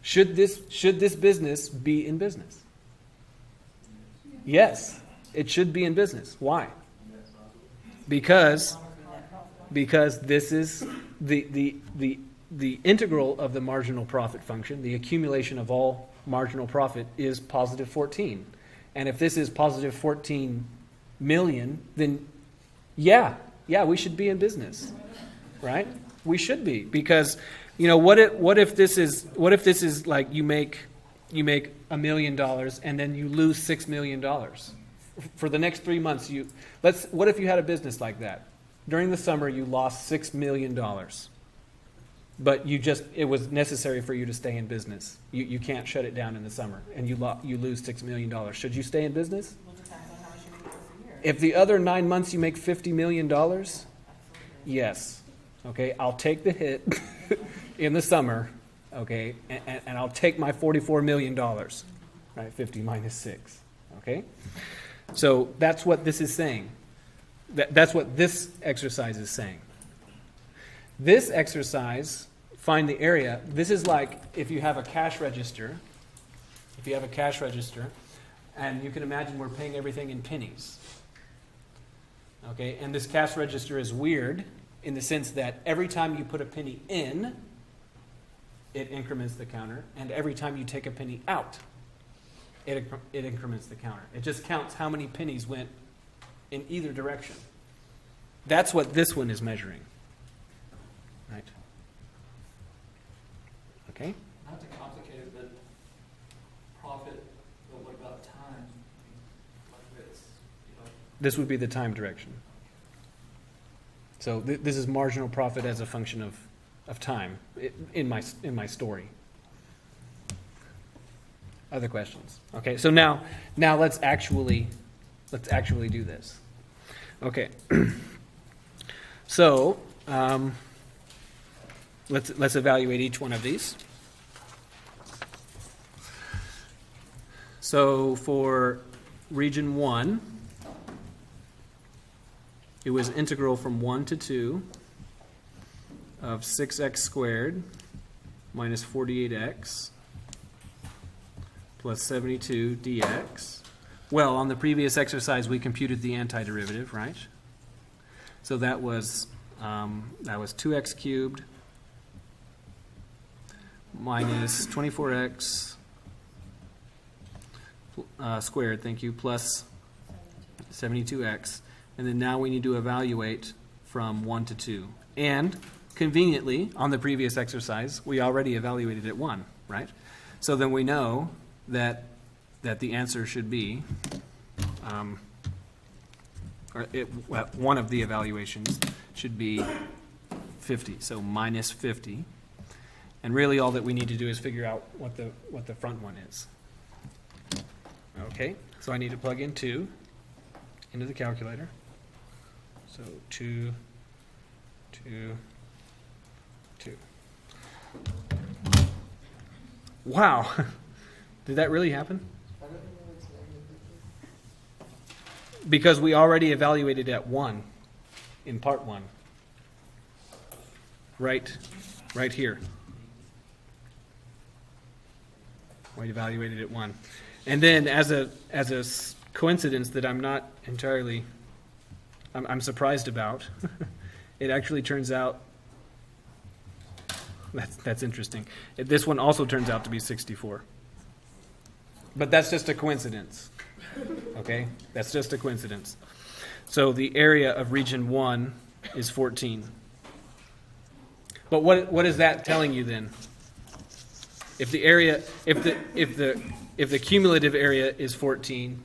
Should this business be in business? Yes, it should be in business. Why? Because this is the integral of the marginal profit function, the accumulation of all marginal profit is positive 14. And if this is positive 14 million, then yeah, we should be in business. Right? We should be, because what if this is like you make $1 million and then you lose $6 million for the next 3 months. What if you had a business like that? During the summer you lost $6 million, but it was necessary for you to stay in business. You can't shut it down in the summer, and you lose $6 million. Should you stay in business? Well, depends on how much you make this a year. If the other 9 months you make $50 million, yes. Okay, I'll take the hit in the summer, okay, and I'll take my $44 million, right? 50 minus 6, okay? So that's what this is saying. That's what this exercise is saying. This exercise, find the area, this is like if you have a cash register, and you can imagine we're paying everything in pennies, okay? And this cash register is weird in the sense that every time you put a penny in, it increments the counter, and every time you take a penny out, it increments the counter. It just counts how many pennies went in either direction. That's what this one is measuring. Right? Okay? Not to complicate it, but profit, but what about time? Like this, This would be the time direction. So this is marginal profit as a function of time in my story. Other questions? Okay, so now let's actually do this. Okay. So let's evaluate each one of these. So for region 1, it was integral from 1 to 2 of 6x squared minus 48x plus 72 dx. Well, on the previous exercise, we computed the antiderivative, right? So that was 2x cubed minus 24x squared, thank you, plus 72x. And then now we need to evaluate from 1 to 2. And conveniently, on the previous exercise, we already evaluated at 1, right? So then we know that the answer should be, one of the evaluations should be 50, so minus 50. And really all that we need to do is figure out what the front one is. Okay, so I need to plug in 2 into the calculator. So 2, 2, 2. Wow, did that really happen? Because we already evaluated at 1 in part 1. Right here. We evaluated at 1. And then as a coincidence that I'm not entirely, I'm surprised about, it actually turns out, that's interesting. This one also turns out to be 64. But that's just a coincidence. Okay? That's just a coincidence. So the area of region 1 is 14. But what is that telling you then? If the area, if the cumulative area is 14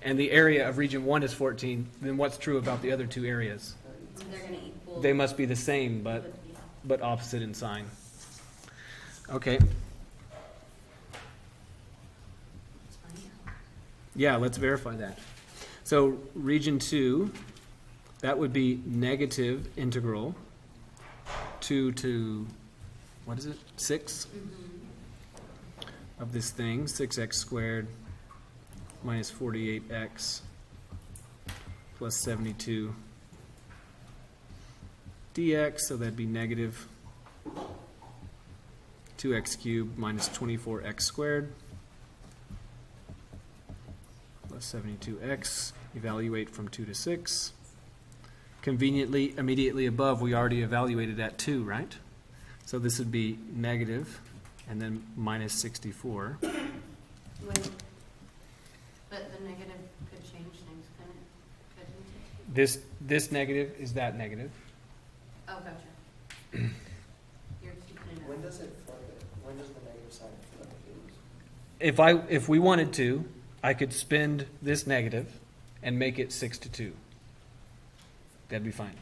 and the area of region 1 is 14, then what's true about the other two areas? They're going to equal. They must be the same, but opposite in sign. Okay. Yeah, let's verify that. So region 2, that would be negative integral 2 to, what is it, 6? Of this thing, 6x squared minus 48x plus 72 dx, so that'd be negative 2x cubed minus 24x squared plus 72x. Evaluate from 2 to 6. Conveniently, immediately above, we already evaluated at 2, right? So this would be negative and then minus 64. But the negative could change things, couldn't it? This negative is that negative. Oh, gotcha. You're keeping it When up. does it flip it? When does the negative sign flip? If we wanted to, I could spend this negative and make it 6 to 2. That'd be fine.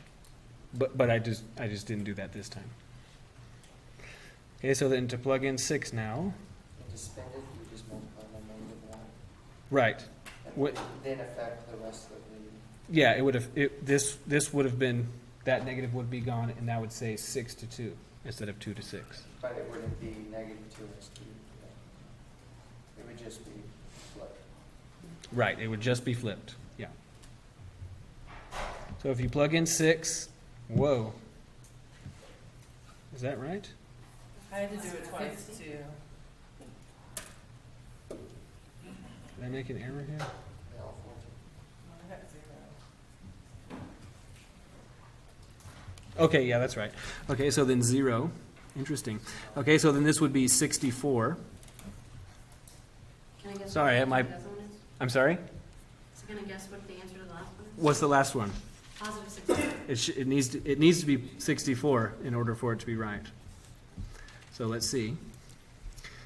But I just didn't do that this time. Okay, so then to plug in 6 now. And to spend it, you just multiply by -1. Right. And What- then affect the rest of the, Yeah, it would have this would have been, that negative would be gone, and that would say 6 to 2 instead of 2 to 6. but it wouldn't be -2x cubed. It would just be flipped. Right, it would just be flipped. Yeah. So if you plug in 6, whoa. Is that right? I had to do it twice too. Did I make an error here? They all 14. I got 0. Okay, yeah, that's right. Okay, so then 0. Interesting. Okay, so then this would be 64. Can I guess? Sorry, what the my- answer to the other one is? I'm sorry? So can I guess what the answer to the last one is? What's the last one? Positive 64. It needs to be 64 in order for it to be right. So let's see.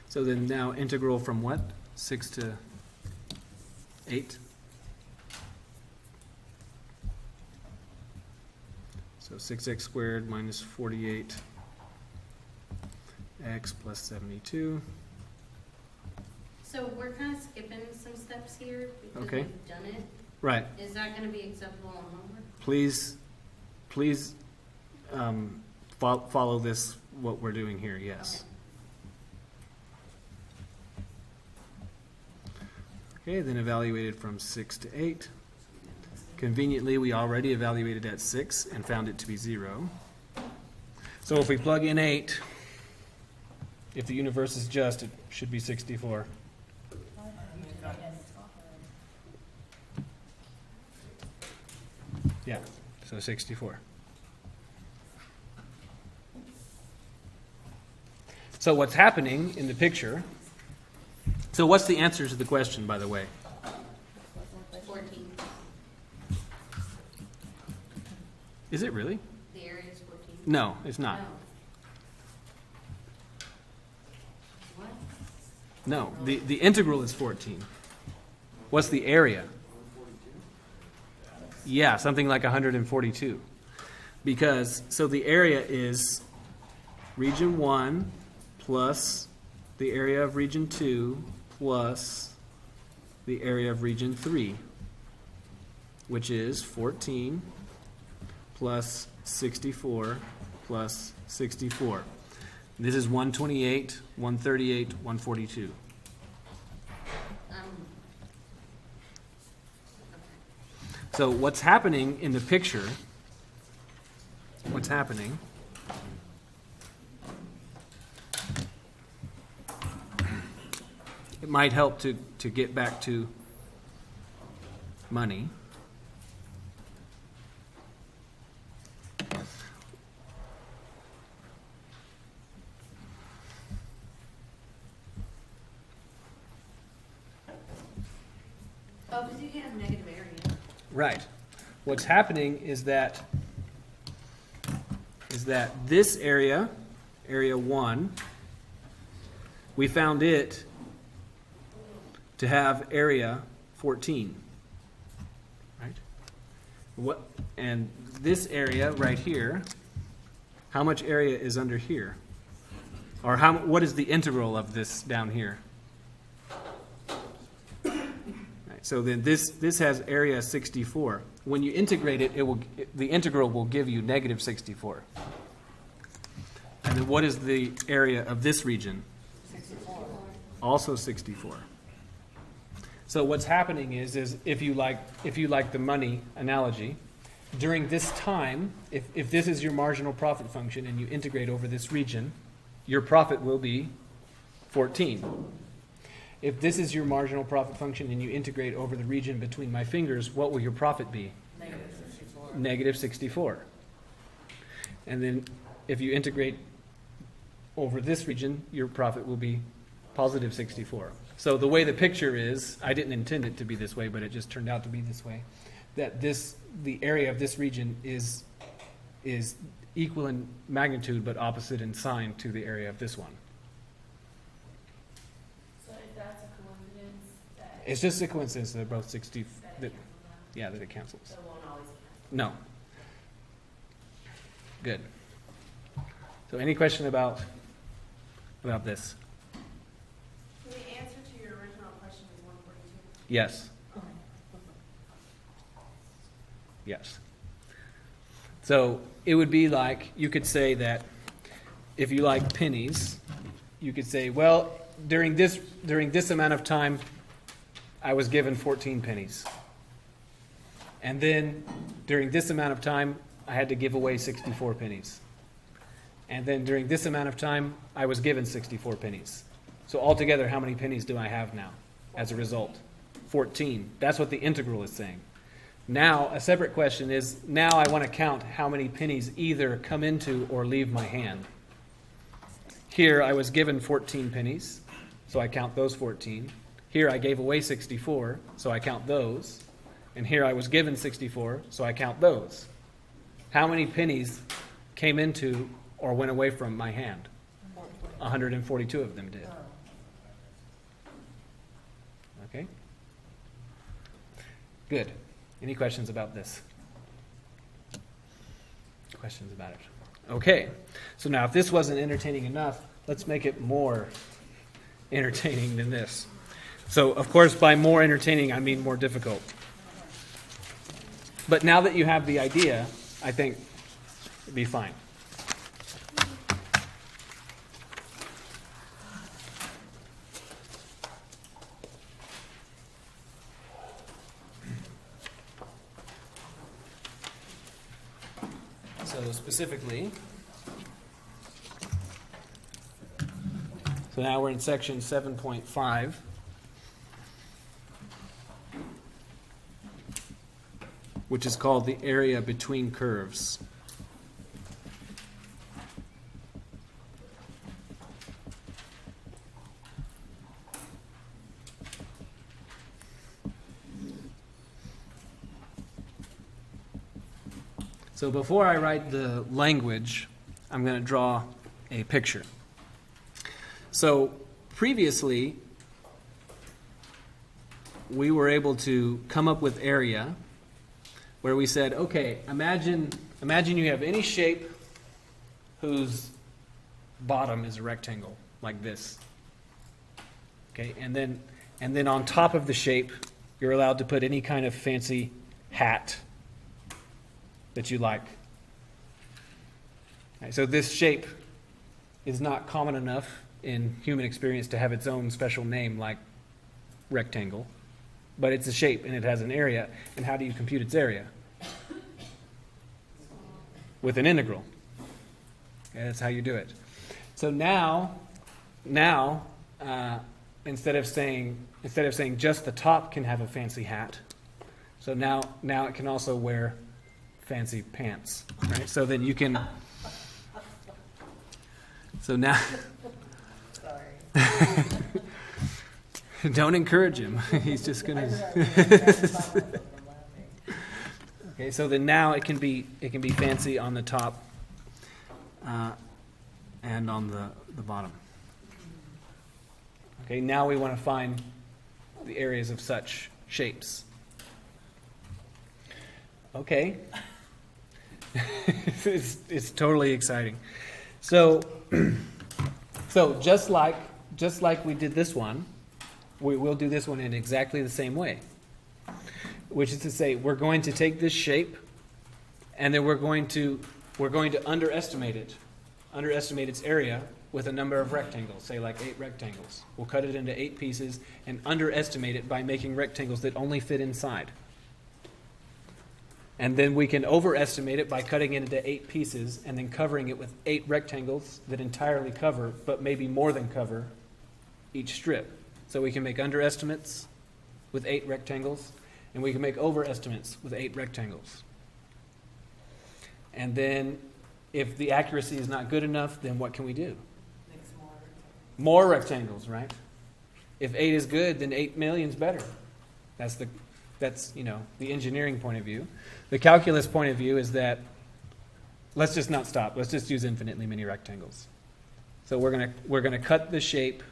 So then now integral from what? 6 to 8? So 6x squared minus 48x plus 72. So we're kind of skipping some steps here because Okay. we've done it. Right. Is that going to be acceptable on homework? Please follow this, what we're doing here, yes. Okay, then evaluated from 6 to 8. Conveniently, we already evaluated at 6 and found it to be 0. So if we plug in 8, if the universe is just, it should be 64. Yeah, so 64. So what's happening in the picture, so what's the answer to the question, by the way? 14. Is it really? The area is 14. No, it's not. No. What? No, the integral is 14. What's the area? Yeah, something like 142. Because, so the area is region 1 plus the area of region 2 plus the area of region 3, which is 14 plus 64 plus 64. This is 128, 138, 142. So what's happening in the picture, what's happening, it might help to get back to money. Oh, because you have negative area. Right. What's happening is that this area, area 1, we found it to have area 14. Right? And this area right here, how much area is under here? Or what is the integral of this down here? So then this has area 64. When you integrate it, the integral will give you negative 64. And then what is the area of this region? 64. Also 64. So what's happening is if you like the money analogy, during this time, if this is your marginal profit function and you integrate over this region, your profit will be 14. If this is your marginal profit function and you integrate over the region between my fingers, what will your profit be? -64. Negative 64. And then if you integrate over this region, your profit will be positive 64. So the way the picture is, I didn't intend it to be this way, but it just turned out to be this way, that the area of this region is equal in magnitude but opposite in sign to the area of this one. So if that's a coincidence, that. It's just a coincidence that they're both 60, that that, it cancels out. yeah, that it cancels. So it won't always cancel. No. Good. So any question about this? So the answer to your original question is 142? Yes. Yes. So it would be like, you could say that if you like pennies, you could say, well, during this amount of time, I was given 14 pennies. And then during this amount of time, I had to give away 64 pennies. And then during this amount of time, I was given 64 pennies. So altogether, how many pennies do I have now as a result? 14. That's what the integral is saying. Now, a separate question is, now I want to count how many pennies either come into or leave my hand. Here, I was given 14 pennies, so I count those 14. Here, I gave away 64, so I count those. And here, I was given 64, so I count those. How many pennies came into or went away from my hand? 142 of them did. Okay? Good. Any questions about this? Questions about it? Okay. So now, if this wasn't entertaining enough, let's make it more entertaining than this. So, of course, by more entertaining, I mean more difficult. But now that you have the idea, I think it'd be fine. So specifically, so now we're in section 7.5. Which is called the area between curves. So before I write the language, I'm going to draw a picture. So previously, we were able to come up with area where we said, okay, imagine you have any shape whose bottom is a rectangle, like this. Okay, and then on top of the shape, you're allowed to put any kind of fancy hat that you like. Right, so this shape is not common enough in human experience to have its own special name like rectangle. But it's a shape and it has an area. And how do you compute its area? With an integral. Okay, that's how you do it. So now, instead of saying just the top can have a fancy hat, so now it can also wear fancy pants, right? So then you can. So now. Sorry. Don't encourage him. He's just gonna. Okay, so then now it can be fancy on the top and on the bottom. Okay, now we want to find the areas of such shapes. Okay. It's totally exciting. So just like we did this one, we will do this one in exactly the same way. Which is to say, we're going to take this shape, and then we're going to underestimate its area with a number of rectangles, say like 8 rectangles. We'll cut it into 8 pieces and underestimate it by making rectangles that only fit inside. And then we can overestimate it by cutting it into 8 pieces and then covering it with 8 rectangles that entirely cover, but maybe more than cover, each strip. So we can make underestimates with 8 rectangles, and we can make overestimates with 8 rectangles. And then if the accuracy is not good enough, then what can we do? Makes more. More rectangles, right? If 8 is good, then 8 million is better. That's the engineering point of view. The calculus point of view is that let's just not stop. Let's just use infinitely many rectangles. So we're gonna cut the shape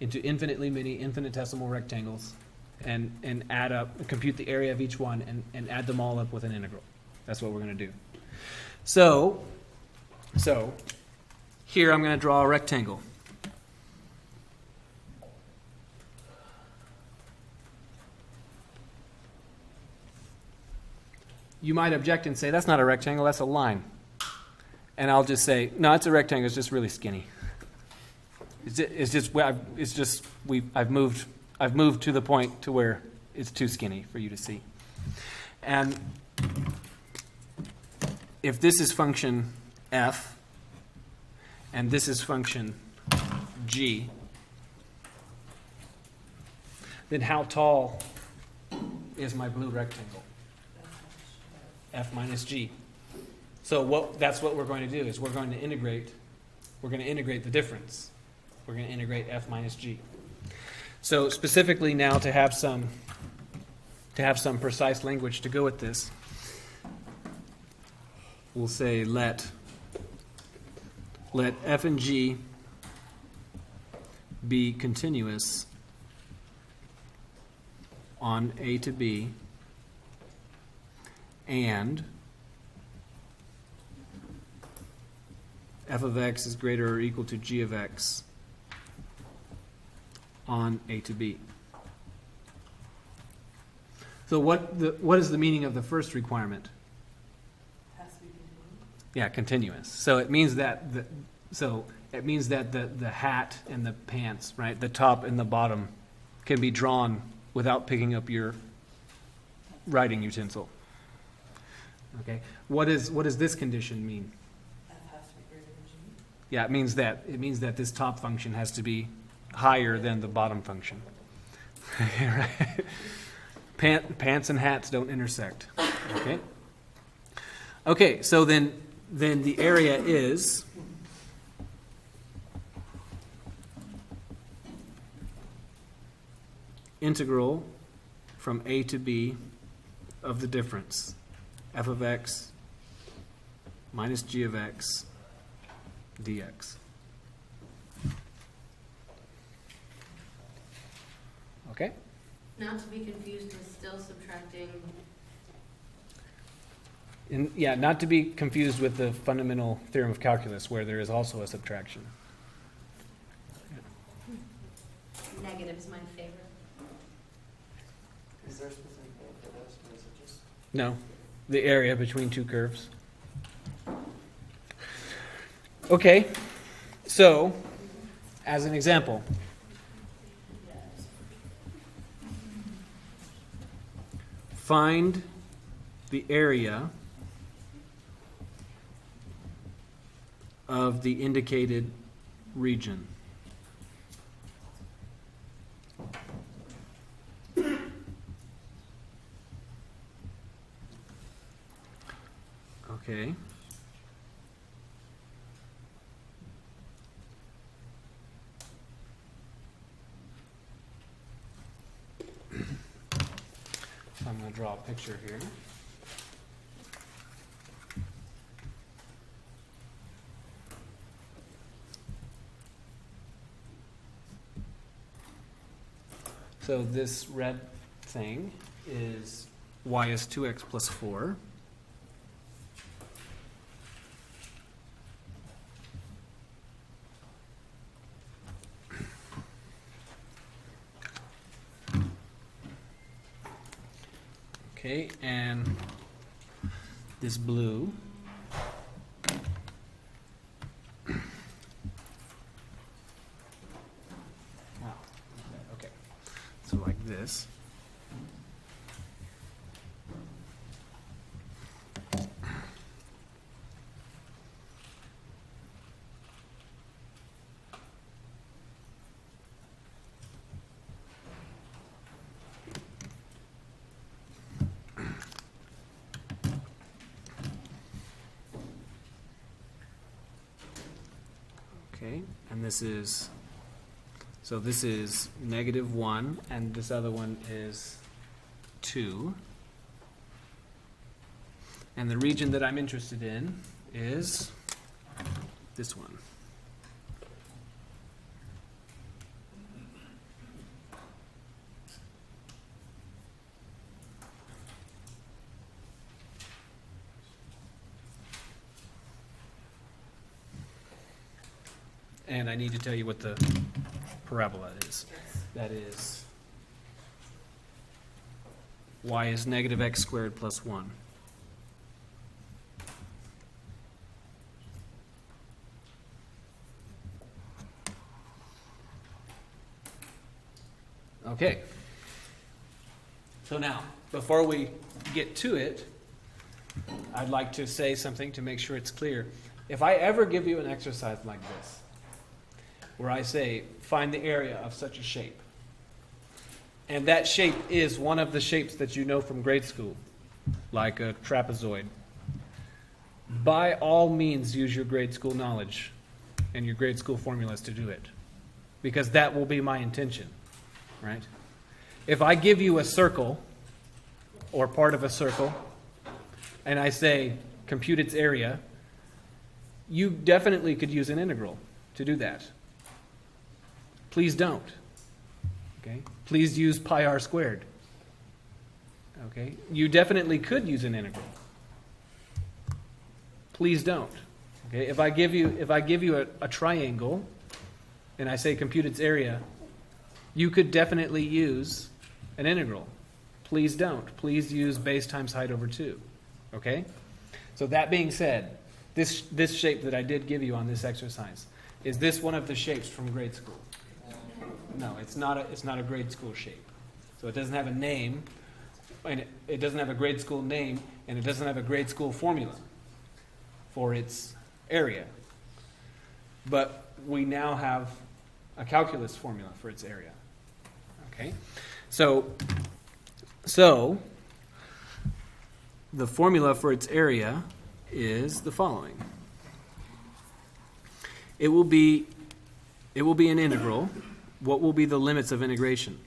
into infinitely many infinitesimal rectangles and add up, compute the area of each one and add them all up with an integral. That's what we're gonna do. So here I'm gonna draw a rectangle. You might object and say, that's not a rectangle, that's a line. And I'll just say, no, it's a rectangle, it's just really skinny. I've moved to the point to where it's too skinny for you to see. And if this is function f, and this is function g, then how tall is my blue rectangle? F minus g. So that's what we're going to do, is we're going to integrate the difference. We're going to integrate f minus g. So specifically now to have some precise language to go with this, we'll say let f and g be continuous on a to b, and f of x is greater or equal to g of x on a to b. So what is the meaning of the first requirement? Has to be continuous. Yeah, continuous. So it means that the hat and the pants, right, the top and the bottom, can be drawn without picking up your writing utensil. Okay. What does this condition mean? F has to be greater than G. Yeah, it means that this top function has to be higher than the bottom function. Right? Pants and hats don't intersect. Okay. Okay. So then the area is integral from a to b of the difference f of x minus g of x dx. Okay? Not to be confused with still subtracting. Not to be confused with the fundamental theorem of calculus, where there is also a subtraction. Negative's my favorite. Is there a specific name for this, or is it just? No, the area between two curves. Okay, so as an example, find the area of the indicated region. Okay. So I'm going to draw a picture here. So this red thing is y is 2x plus 4. Okay, and this blue calculus. Okay, and this is, so this is -1, and this other one is 2. And the region that I'm interested in is this one. And I need to tell you what the parabola is. That is y is -x squared plus 1. Okay. So now, before we get to it, I'd like to say something to make sure it's clear. If I ever give you an exercise like this, where I say, find the area of such a shape, and that shape is one of the shapes that you know from grade school, like a trapezoid, by all means use your grade school knowledge and your grade school formulas to do it, because that will be my intention, right? If I give you a circle, or part of a circle, and I say, compute its area, you definitely could use an integral to do that. Please don't. Okay? Please use pi r squared. Okay? You definitely could use an integral. Please don't. Okay? If I give you a triangle and I say compute its area, you could definitely use an integral. Please don't. Please use base times height over 2. Okay? So that being said, this shape that I did give you on this exercise, is this one of the shapes from grade school? No, it's not a grade school shape. So it doesn't have a name, and it doesn't have a grade school name, and it doesn't have a grade school formula for its area. But we now have a calculus formula for its area. Okay? So the formula for its area is the following. It will be an integral. What will be the limits of integration?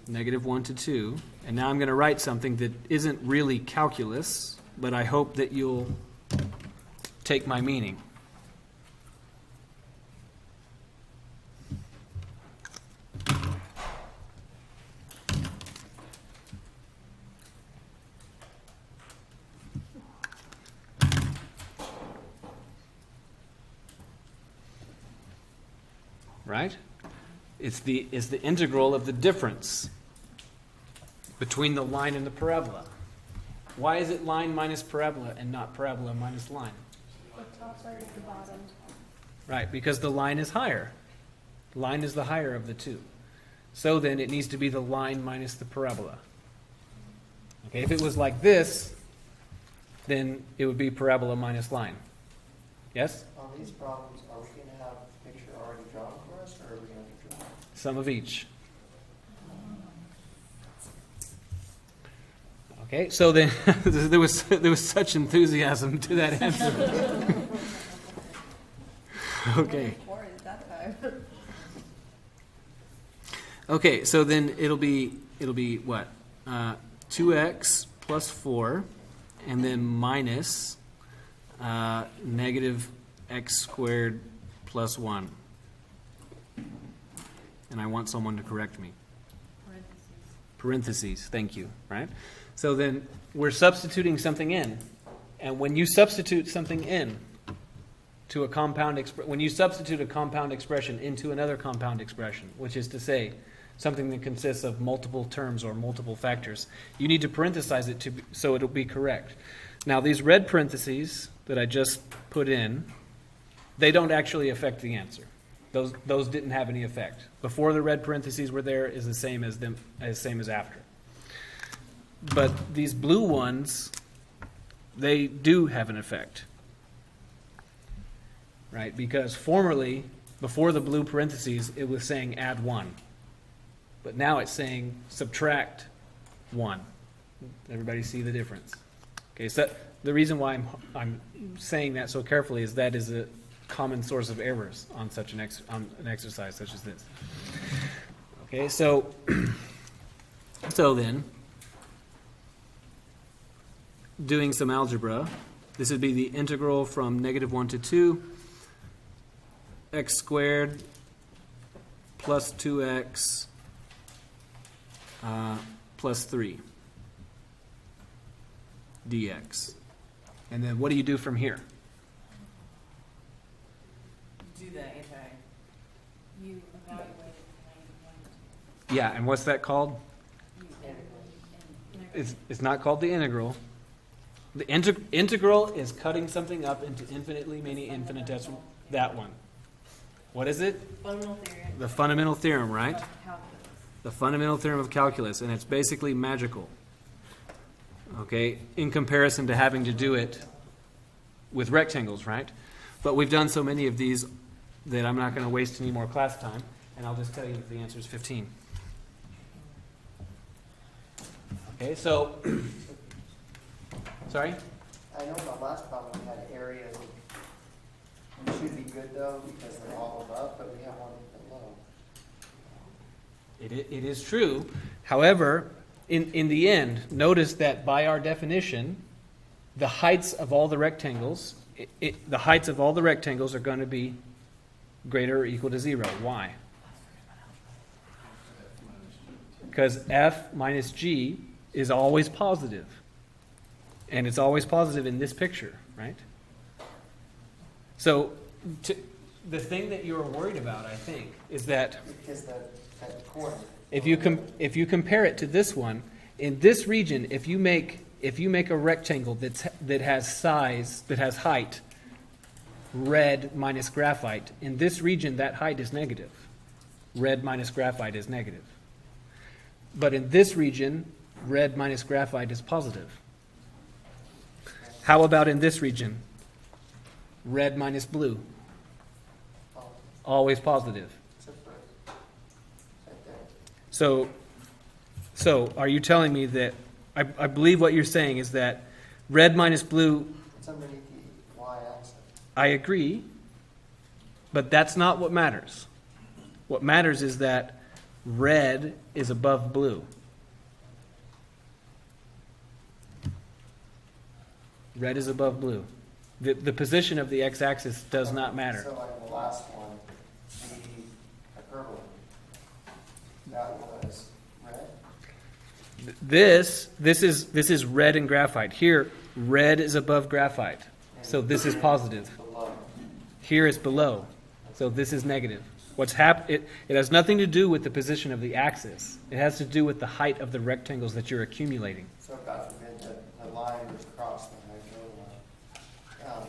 -1 to 2. And now I'm going to write something that isn't really calculus, but I hope that you'll take my meaning. Right? It's the integral of the difference between the line and the parabola. Why is it line minus parabola and not parabola minus line? The top right is the bottom. Right, because the line is higher. Line is the higher of the two. So then it needs to be the line minus the parabola. Okay, if it was like this, then it would be parabola minus line. Yes? On these problems, are we going to have the picture already drawn for us, or are we going to draw? Some of each. Okay, so then there was such enthusiasm to that answer. Okay. Okay, so then it'll be what? 2x plus 4, and then minus negative x squared plus 1. And I want someone to correct me. Parentheses, thank you, right? So then we're substituting something in. And when you substitute something in to a compound when you substitute a compound expression into another compound expression, which is to say something that consists of multiple terms or multiple factors, you need to parenthesize it so it'll be correct. Now these red parentheses that I just put in, they don't actually affect the answer. Those didn't have any effect. Before the red parentheses were there is the same as after. But these blue ones, they do have an effect. Right? Because formerly, before the blue parentheses, it was saying add 1. But now it's saying subtract 1. Everybody see the difference? Okay, so the reason why I'm saying that so carefully is that is a common source of errors on such an exercise such as this. Okay, so then, doing some algebra, this would be the integral from -1 to 2, x squared plus 2x plus 3 dx. And then what do you do from here? Do the anti. You evaluated Yeah, and what's that called? It's not called the integral. The integral is cutting something up into infinitely many infinitesimal. That one. What is it? Fundamental theorem. The fundamental theorem, right? calculus. The fundamental theorem of calculus, and it's basically magical. Okay, in comparison to having to do it with rectangles, right? But we've done so many of these that I'm not going to waste any more class time, and I'll just tell you that the answer is 15. Okay, so, sorry? I know the last problem we had areas, we should be good though, because they're all above, but we have one below. It is true. However, in the end, notice that by our definition, the heights of all the rectangles, the heights of all the rectangles are going to be greater or equal to 0. Why? Because f minus g is always positive. And it's always positive in this picture, right? So the thing that you're worried about, I think, is that Because that corner. if you compare it to this one, in this region, if you make a rectangle that has height, red minus graphite, in this region that height is negative. Red minus graphite is negative. But in this region, red minus graphite is positive. How about in this region? Red minus blue, always positive. Except for right there. So are you telling me that, I believe what you're saying is that red minus blue, It's underneath the y-axis. I agree, but that's not what matters. What matters is that red is above blue. Red is above blue. The position of the x-axis does not matter. So like the last one, the hyperbola, that was red. This is red and graphite. Here, red is above graphite. So this is positive. Below. Here it's below. So this is negative. It has nothing to do with the position of the axis. It has to do with the height of the rectangles that you're accumulating. So God forbid that the line was crossed the hyperbola.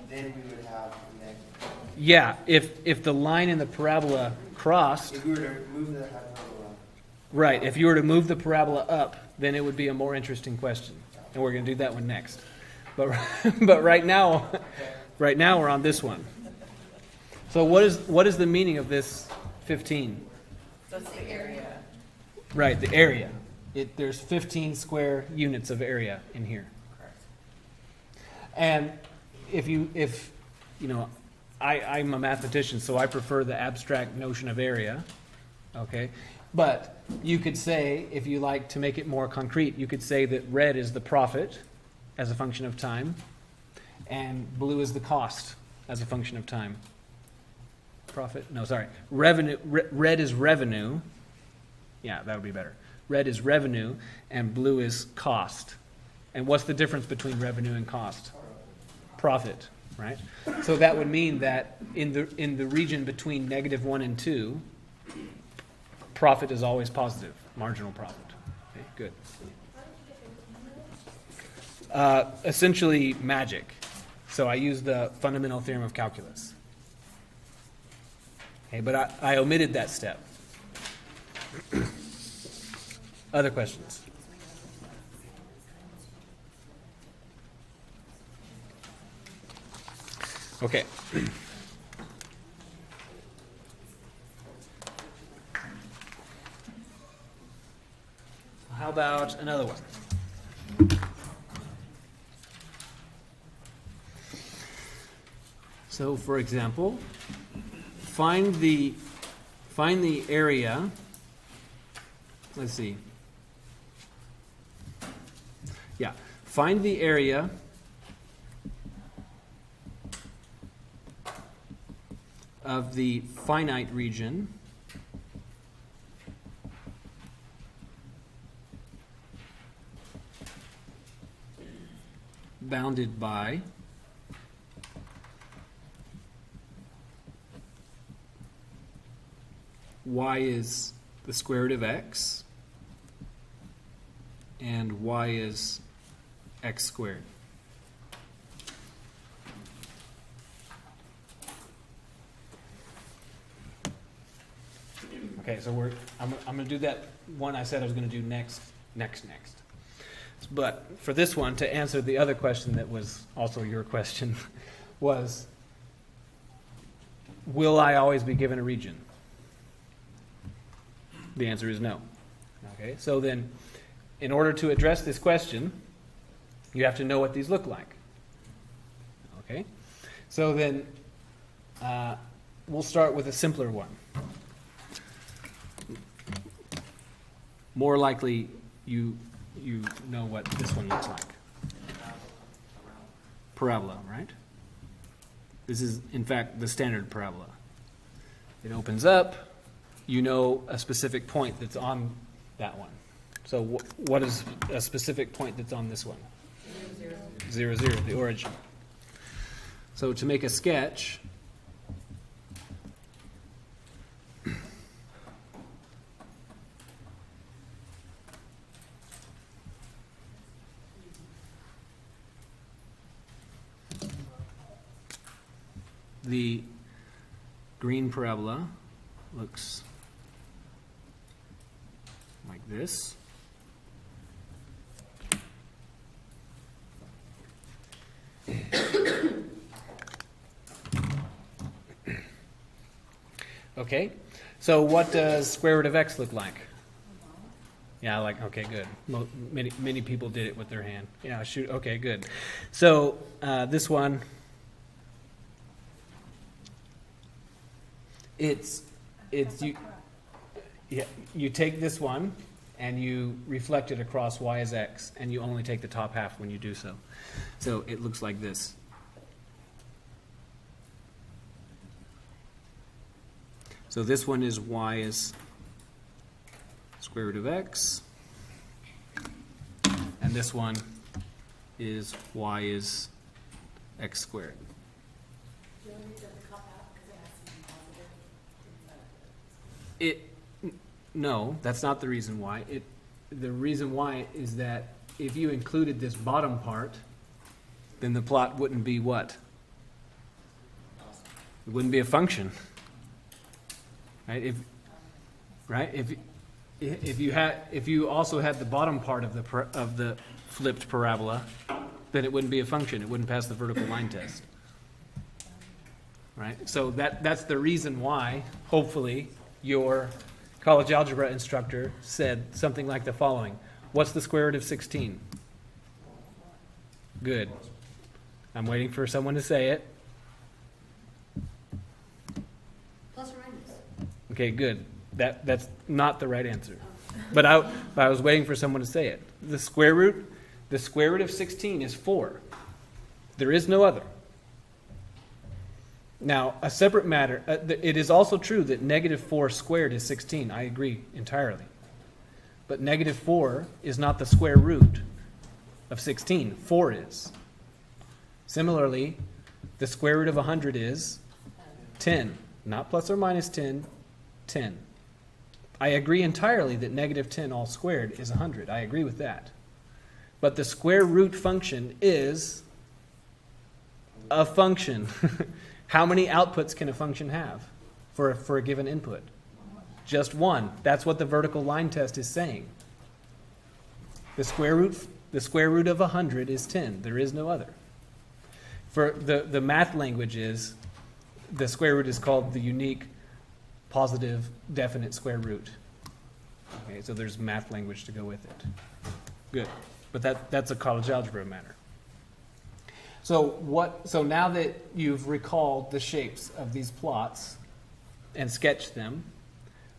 Then we would have a negative. Yeah, if the line in the parabola crossed, If we were to move the hyperbola, right, if you were to move the parabola up, then it would be a more interesting question. And we're going to do that one next. But right now we're on this one. So what is the meaning of this 15? That's the area. Right, the area. There's 15 square units of area in here. Correct. And I'm a mathematician, so I prefer the abstract notion of area. Okay? But you could say, if you like to make it more concrete, you could say that red is the profit as a function of time, and blue is the cost as a function of time. Profit? No, sorry. Revenue. Red is revenue. Yeah, that would be better. Red is revenue, and blue is cost. And what's the difference between revenue and cost? Profit, right? So that would mean that in the region between -1 and 2, profit is always positive, marginal profit. Okay, good. Essentially magic. So I use the fundamental theorem of calculus. Okay, but I omitted that step. Other questions? Okay. How about another one? So, for example, find the area. Let's see. Yeah, find the area of the finite region bounded by y is the square root of x and y is x squared. Okay, so I'm going to do that one I said I was going to do next. But for this one, to answer the other question that was also your question, was, will I always be given a region? The answer is no. Okay, so then, in order to address this question, you have to know what these look like. Okay, so then we'll start with a simpler one. More likely, you know what this one looks like. Parabola, right? This is, in fact, the standard parabola. It opens up. You know a specific point that's on that one. So what is a specific point that's on this one? 0, 0, the origin. So to make a sketch, the green parabola looks like this. Okay, so what does square root of x look like? Yeah, like, okay, good. Many people did it with their hand. Yeah, shoot, okay, good. So this one, it's you take this one and you reflect it across y as x, and you only take the top half when you do so. So it looks like this. So this one is y is square root of x, and this one is y is x squared. No, that's not the reason why. The reason why is that if you included this bottom part, then the plot wouldn't be what? It wouldn't be a function, right? If you also had the bottom part of the flipped parabola, then it wouldn't be a function. It wouldn't pass the vertical line test, right? So that's the reason why, hopefully, your college algebra instructor said something like the following. What's the square root of 16? Good. I'm waiting for someone to say it. Plus or minus. Okay, good. That's not the right answer. But I was waiting for someone to say it. The square root of 16 is 4. There is no other. Now, a separate matter, it is also true that negative 4 squared is 16. I agree entirely. But negative 4 is not the square root of 16. 4 is. Similarly, the square root of 100 is 10. Not plus or minus 10, 10. I agree entirely that negative 10 all squared is 100. I agree with that. But the square root function is a function. How many outputs can a function have? for a given input. Just one. That's what the vertical line test is saying. The square root of 100 is 10. There is no other. For the math language is, the square root is called the unique positive definite square root. Okay, so there's math language to go with it. Good. But that's a college algebra matter. So now that you've recalled the shapes of these plots and sketched them,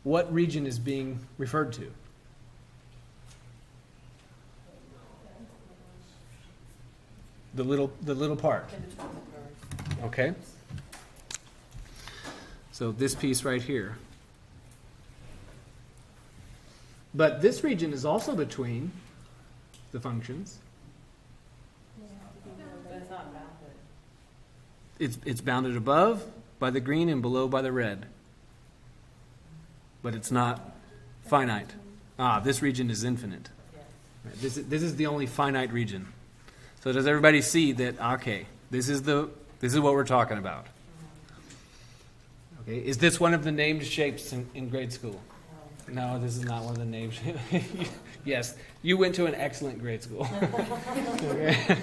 what region is being referred to? The little part. In between the curves. Okay. So this piece right here. But this region is also between the functions. But it's not bounded. It's bounded above by the green and below by the red. But it's not finite. This region is infinite. Yes. This is the only finite region. So does everybody see that? Okay, this is what we're talking about. Okay, is this one of the named shapes in grade school? No, this is not one of the named shapes. Yes, you went to an excellent grade school. Okay.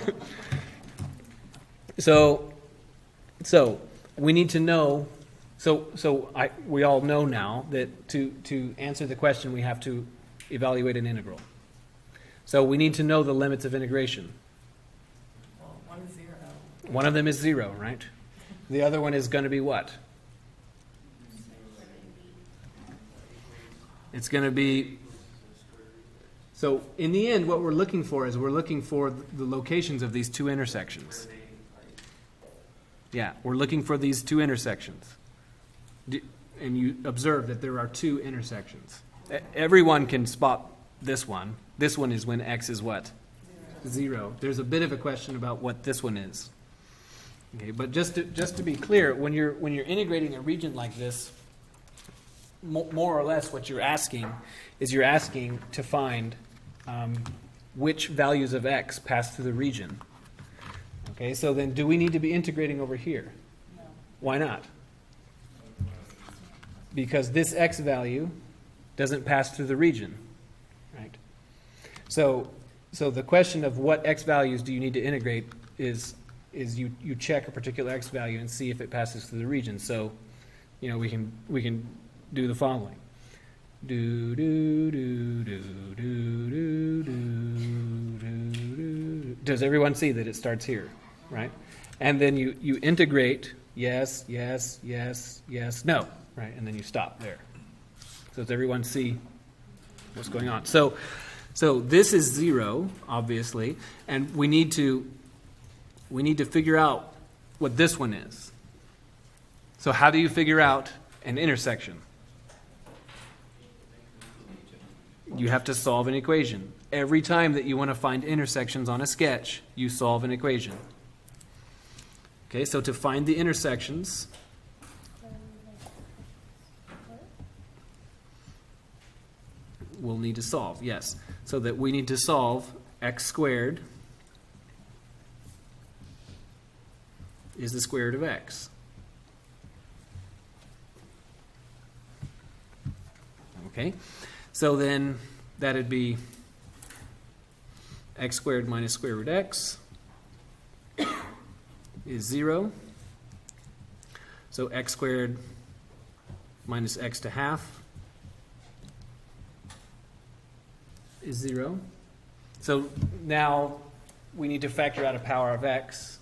So we need to know. We all know now that to answer the question, we have to evaluate an integral. So we need to know the limits of integration. Well, 1 is 0. One of them is 0, right? The other one is going to be what? It's going to be... So in the end, what we're looking for is we're looking for the locations of these two intersections. Yeah, we're looking for these two intersections. And you observe that there are two intersections. Everyone can spot this one. This one is when x is what? 0. There's a bit of a question about what this one is. Okay, but just to be clear, when you're integrating a region like this, more or less what you're asking is to find which values of x pass through the region. Okay, so then do we need to be integrating over here? No. Why not? Because this x value doesn't pass through the region, right? So the question of what x values do you need to integrate is you check a particular x value and see if it passes through the region. So, we can do the following. Do do do do do do do do. Does everyone see that it starts here, right? And then you integrate yes, yes, yes, yes, no, right? And then you stop there. So does everyone see what's going on? So this is 0, obviously, and we need to figure out what this one is. So how do you figure out an intersection? You have to solve an equation. Every time that you want to find intersections on a sketch, you solve an equation. Okay, so to find the intersections, we'll need to solve, yes. So that we need to solve x squared is the square root of x. Okay, so then that'd be x squared minus square root x is 0. So x squared minus x to half is 0. So now we need to factor out a power of x.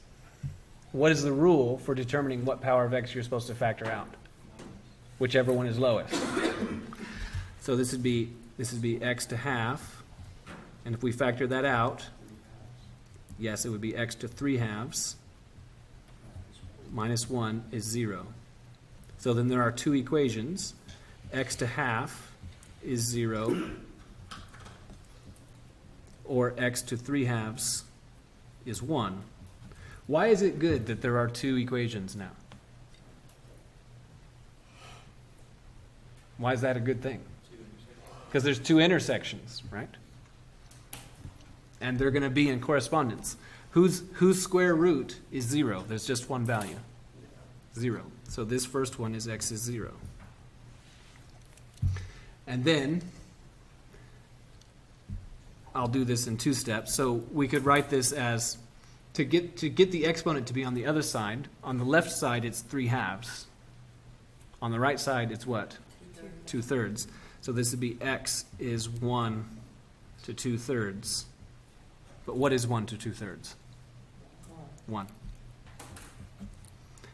What is the rule for determining what power of x you're supposed to factor out? Whichever one is lowest. So this would be x to half, and if we factor that out, yes, it would be x to 3/2 minus 1 is 0. So then there are two equations. X to half is 0, or x to 3/2 is 1. Why is it good that there are two equations now? Why is that a good thing? Because there's two intersections, right? And they're going to be in correspondence. Whose square root is 0? There's just one value. 0. So this first one is x is 0. And then I'll do this in 2 steps. So we could write this as, to get the exponent to be on the other side, on the left side it's 3/2. On the right side it's what? 2/3. So this would be x is 1 to 2/3. But what is 1 to 2/3? 1.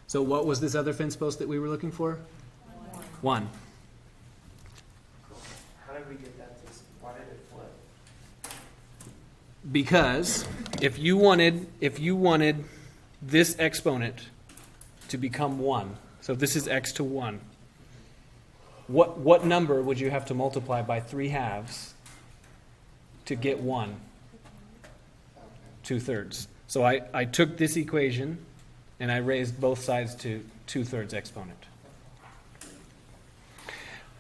So what was this other fence post that we were looking for? 1. How did we get that to, why did it flip? Because if you wanted this exponent to become 1, so this is x to 1, what number would you have to multiply by 3/2 to get 1? Okay. 2/3. So I took this equation and I raised both sides to 2/3 exponent.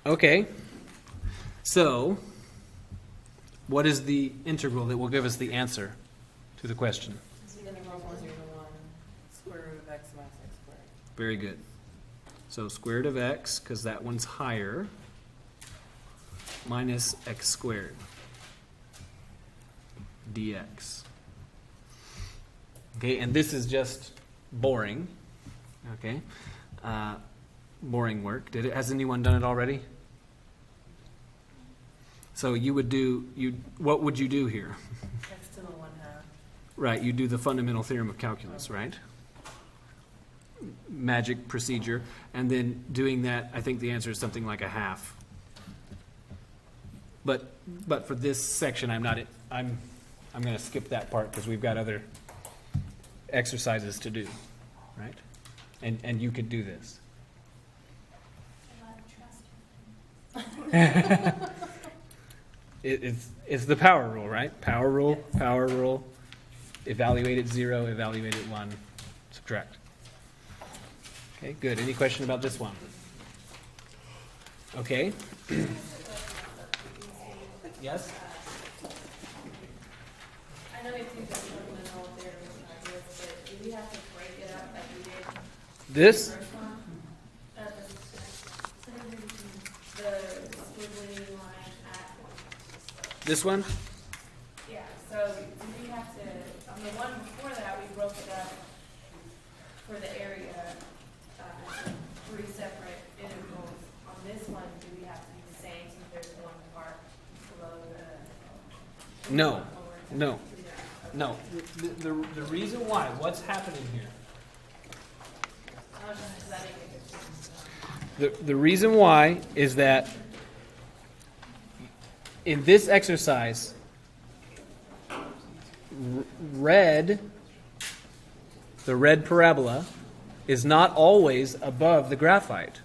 Okay, so what is the integral that will give us the answer to the question? Integral from 0 to 1, square root of x minus x squared. Very good. So square root of x, because that one's higher, minus x squared dx. Okay, and this is just boring. Okay, boring work. Has anyone done it already? So you would what would you do here? X to the 1/2. Right, you do the fundamental theorem of calculus, right? Magic procedure, and then doing that, I think the answer is something like 1/2. But for this section, I'm going to skip that part because we've got other exercises to do, right? And you could do this. A lot of trust. It's the power rule, right? Power rule. Evaluate at 0, evaluate at 1, subtract. Okay, good. Any question about this one? Okay. Yes? I know it's used as fundamental theorem of calculus, but do we have to break it up like we did This? the first one? The squiggly line at, This one? yeah, so do we have to, on the one before that, we broke it up for the area, 3 separate integrals. On this one, do we have to do the same since there's one part below the? No. No. The reason why, what's happening here? I was just, 'cause I didn't get it. The reason why is that in this exercise, the red parabola, is not always above the graphite.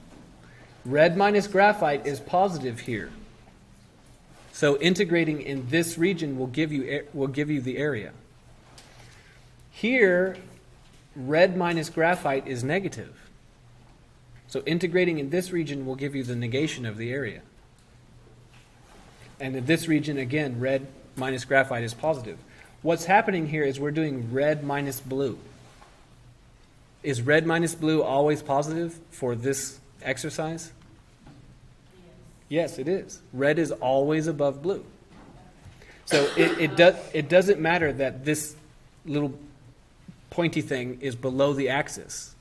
Red minus graphite is positive here. So integrating in this region will give you the area. Here, red minus graphite is negative. So integrating in this region will give you the negation of the area. And in this region, again, red minus graphite is positive. What's happening here is we're doing red minus blue. Is red minus blue always positive for this exercise? Yes, it is. Red is always above blue. So it doesn't matter that this little pointy thing is below the axis.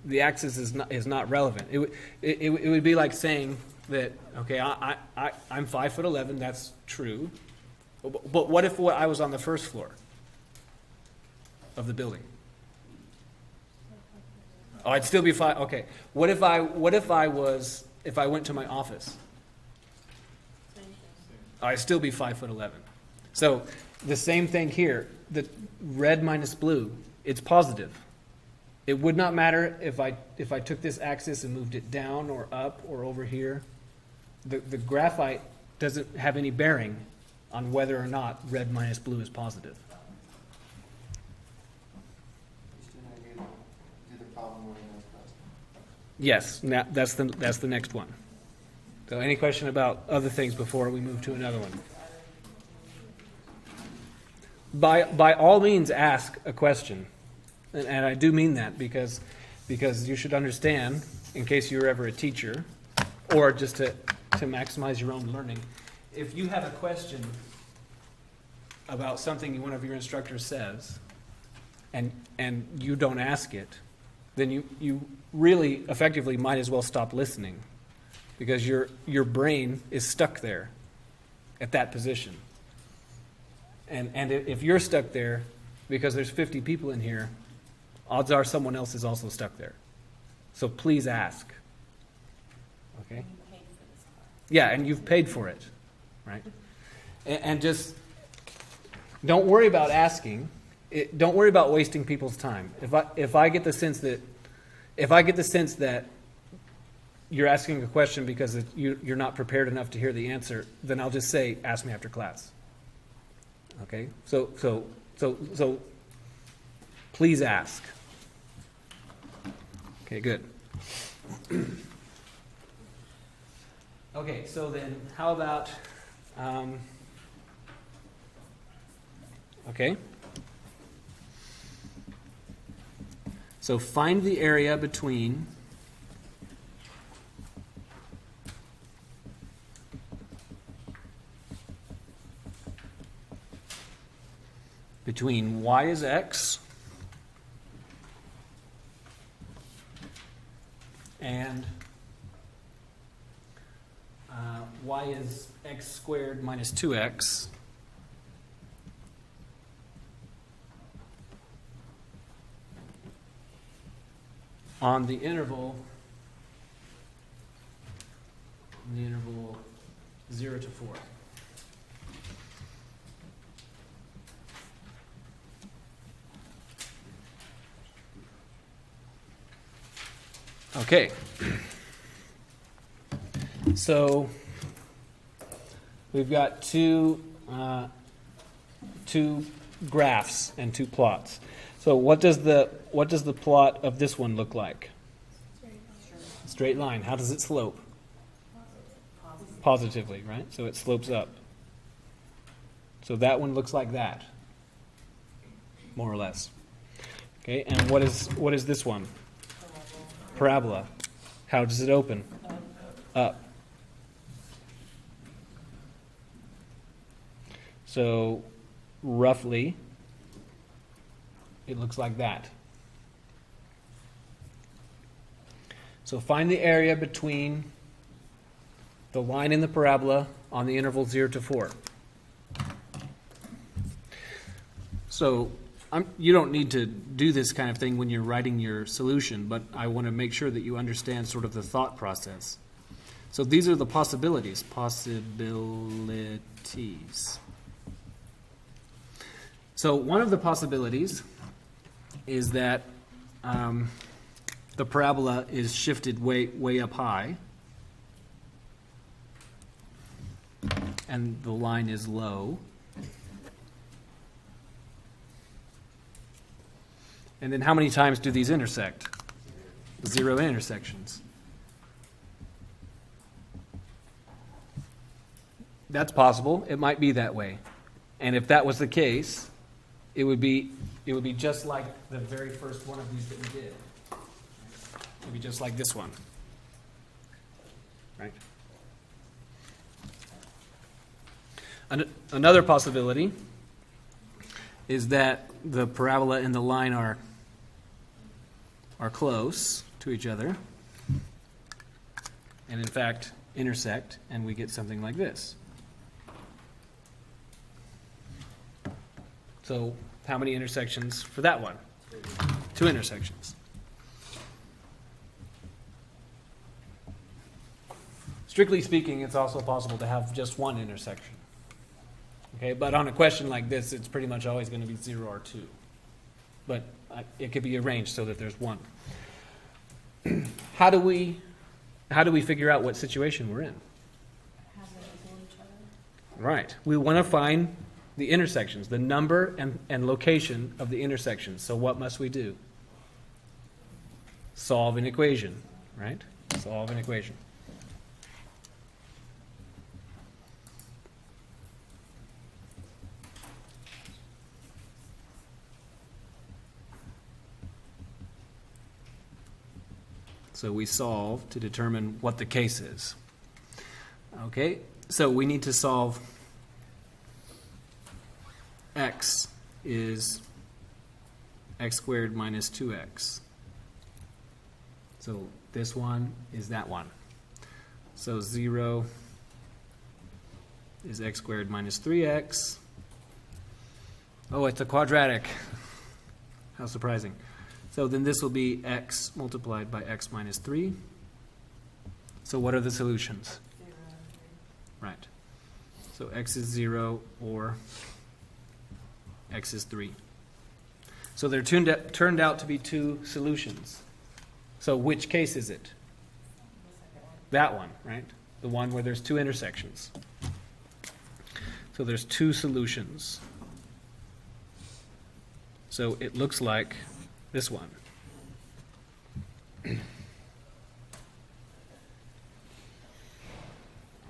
The axis is not relevant. It would be like saying that, okay, I'm 5'11", that's true. But what if I was on the first floor of the building? Oh, I'd still be 5. Okay. What if I went to my office? I'd still be 5'11". So the same thing here. The red minus blue, it's positive. It would not matter if I took this axis and moved it down or up or over here. The graphite doesn't have any bearing on whether or not red minus blue is positive. Just gonna do the problem where it knows best. Yes, that's the next one. So any question about other things before we move to another one? By all means, ask a question. And I do mean that because because you should understand, in case you're ever a teacher, or just to maximize your own learning, if you have a question about something one of your instructors says, and you don't ask it, then you really effectively might as well stop listening, because your brain is stuck there at that position. And if you're stuck there because there's 50 people in here, odds are someone else is also stuck there. So please ask. Okay? Yeah, and you've paid for it, right? And just don't worry about asking. Don't worry about wasting people's time. If I get the sense that you're asking a question because you're not prepared enough to hear the answer, then I'll just say, ask me after class. Okay? So please ask. Okay, good. Okay, so then how about, okay. So find the area between y is x and y is x squared minus 2x on the interval 0 to 4. Okay. So we've got two graphs and two plots. So what does the plot of this one look like? Straight line. How does it slope? Positively, right? So it slopes up. So that one looks like that, more or less. Okay, and what is this one? Parabola. How does it open? Up. So roughly, it looks like that. So find the area between the line in the parabola on the interval 0 to 4. So you don't need to do this kind of thing when you're writing your solution, but I want to make sure that you understand sort of the thought process. So these are the possibilities. So one of the possibilities is that the parabola is shifted way up high, and the line is low. And then how many times do these intersect? 0 intersections. That's possible. It might be that way. And if that was the case, it would be just like the very first one of these that we did. It would be just like this one. Right? Another possibility is that the parabola and the line are close to each other, and in fact intersect, and we get something like this. So how many intersections for that one? 2 intersections. Strictly speaking, it's also possible to have just 1 intersection. Okay, but on a question like this, it's pretty much always going to be 0 or 2. But it could be arranged so that there's 1. How do we figure out what situation we're in? Right. We want to find the intersections, the number and location of the intersections. So what must we do? Solve an equation, right? Solve an equation. So we solve to determine what the case is. Okay, so we need to solve x is x squared minus 2x. So this one is that one. So 0 is x squared minus 3x. Oh, it's a quadratic. How surprising. So then this will be x multiplied by x minus 3. So what are the solutions? 0, 3. Right. So x is 0 or x is 3. So there turned out to be two solutions. So which case is it? The second one. That one, right? The one where there's two intersections. So there's two solutions. So it looks like this one.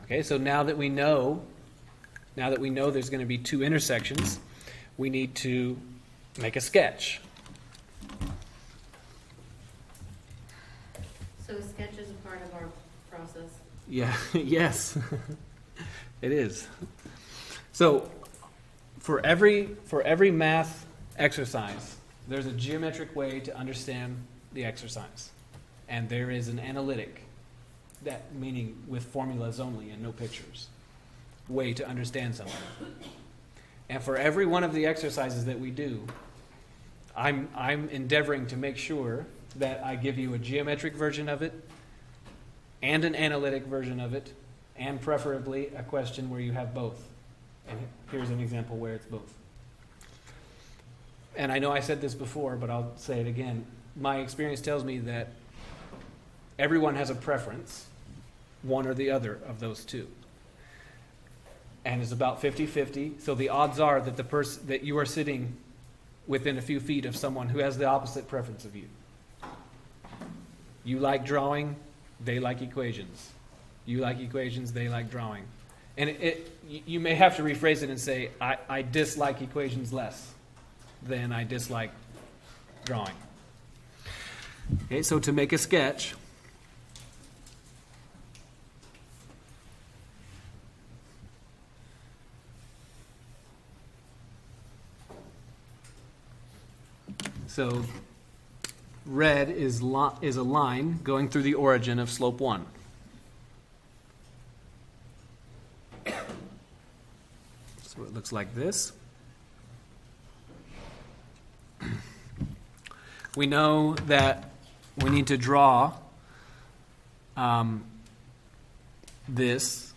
Okay, so now that we know there's going to be two intersections, we need to make a sketch. So a sketch is a part of our process. Yeah, yes, it is. So for every math exercise, there's a geometric way to understand the exercise. And there is an analytic, that meaning with formulas only and no pictures, way to understand something. And for every one of the exercises that we do, I'm endeavoring to make sure that I give you a geometric version of it and an analytic version of it, and preferably a question where you have both. And here's an example where it's both. And I know I said this before, but I'll say it again. My experience tells me that everyone has a preference, one or the other of those two. And it's about 50-50. So the odds are that that you are sitting within a few feet of someone who has the opposite preference of you. You like drawing, they like equations. You like equations, they like drawing. And you may have to rephrase it and say, I dislike equations less than I dislike drawing. Okay, so to make a sketch, so red is a line going through the origin of slope 1. So it looks like this. We know that we need to draw this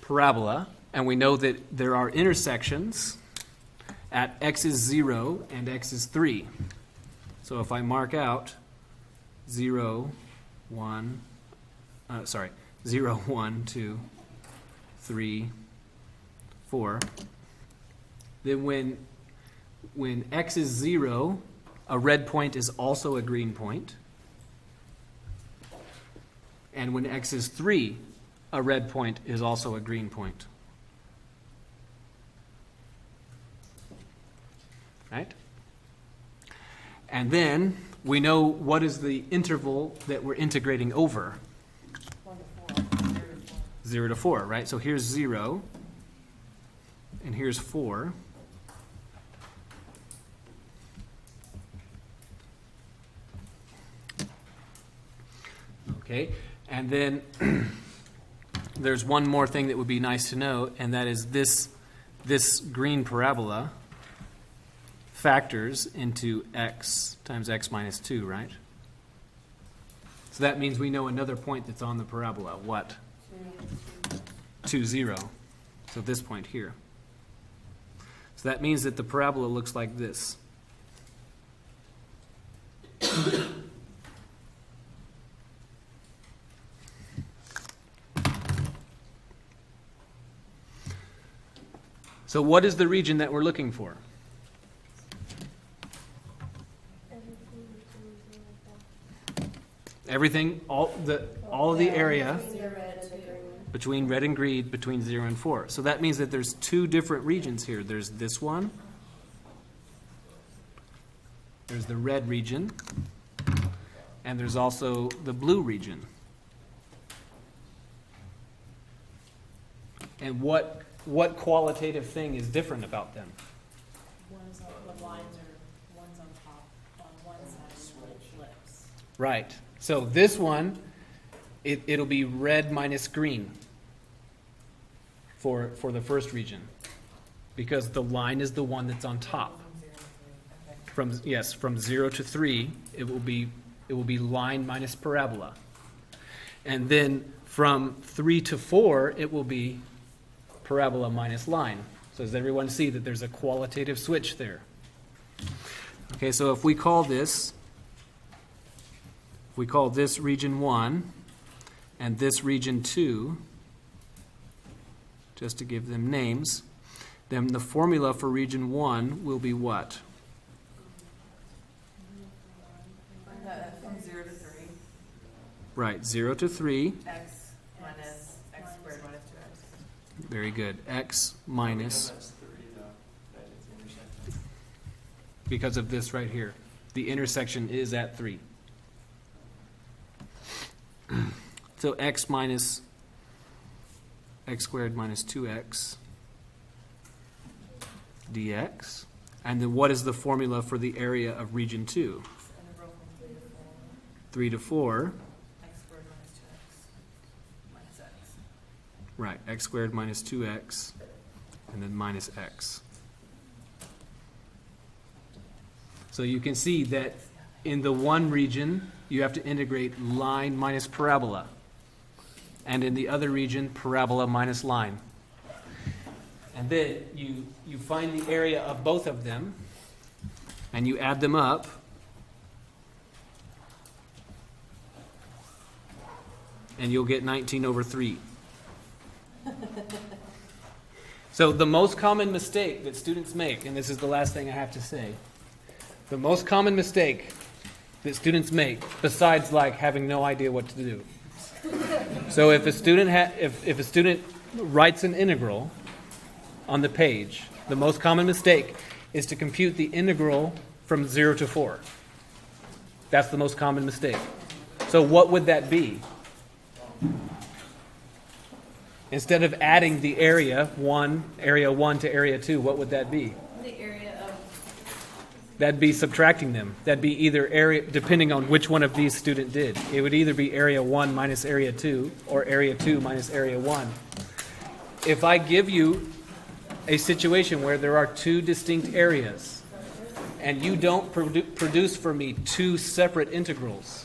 parabola, and we know that there are intersections at x is 0 and x is 3. So if I mark out 0, 1, 2, 3, 4, then when x is 0, a red point is also a green point. And when x is 3, a red point is also a green point. Right? And then we know what is the interval that we're integrating over. 1 to 4. 0 to 4, right? So here's 0, and here's 4. Okay, and then there's one more thing that would be nice to know, and that is this green parabola factors into x times x minus 2, right? So that means we know another point that's on the parabola. What? 2, 0. So this point here. So that means that the parabola looks like this. So what is the region that we're looking for? Everything, all of the area between red and green, between 0 and 4. So that means that there's two different regions here. There's this one. There's the red region. and there's also the blue region. And what qualitative thing is different about them? One's on, the lines are, one's on top, on one side, and it flips. Right. So this one, it'll be red minus green for the first region, because the line is the one that's on top. From 0 to 3, it will be line minus parabola, and then from 3 to 4, it will be parabola minus line. So does everyone see that there's a qualitative switch there? Okay, so if we call this region 1 and this region 2, just to give them names, then the formula for region 1 will be what? From 0 to 3, Right, 0 to 3. x minus x squared minus 2x. Very good. X minus, Because that's 3 though, that is the intersection. because of this right here. The intersection is at 3. So x minus x squared minus 2x dx. And then what is the formula for the area of region 2? Integral from 3 to 4, 3 to 4. x squared minus 2x minus x. Right, x squared minus 2x, and then minus x. So you can see that in the one region, you have to integrate line minus parabola. And in the other region, parabola minus line. And then you find the area of both of them, and you add them up. And you'll get 19 over 3. So the most common mistake that students make, and this is the last thing I have to say, the most common mistake that students make, besides like having no idea what to do. So if a student if a student writes an integral on the page, the most common mistake is to compute the integral from 0 to 4. That's the most common mistake. So what would that be? Instead of adding the area 1 to area 2, what would that be? The area of, That'd be subtracting them. That'd be either area, depending on which one of these student did. It would either be area 1 minus area 2 or area 2 minus area 1. If I give you a situation where there are two distinct areas and you don't produce for me two separate integrals,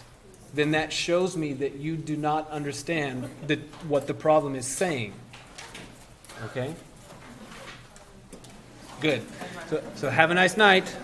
then that shows me that you do not understand what the problem is saying. Okay? Good. So have a nice night.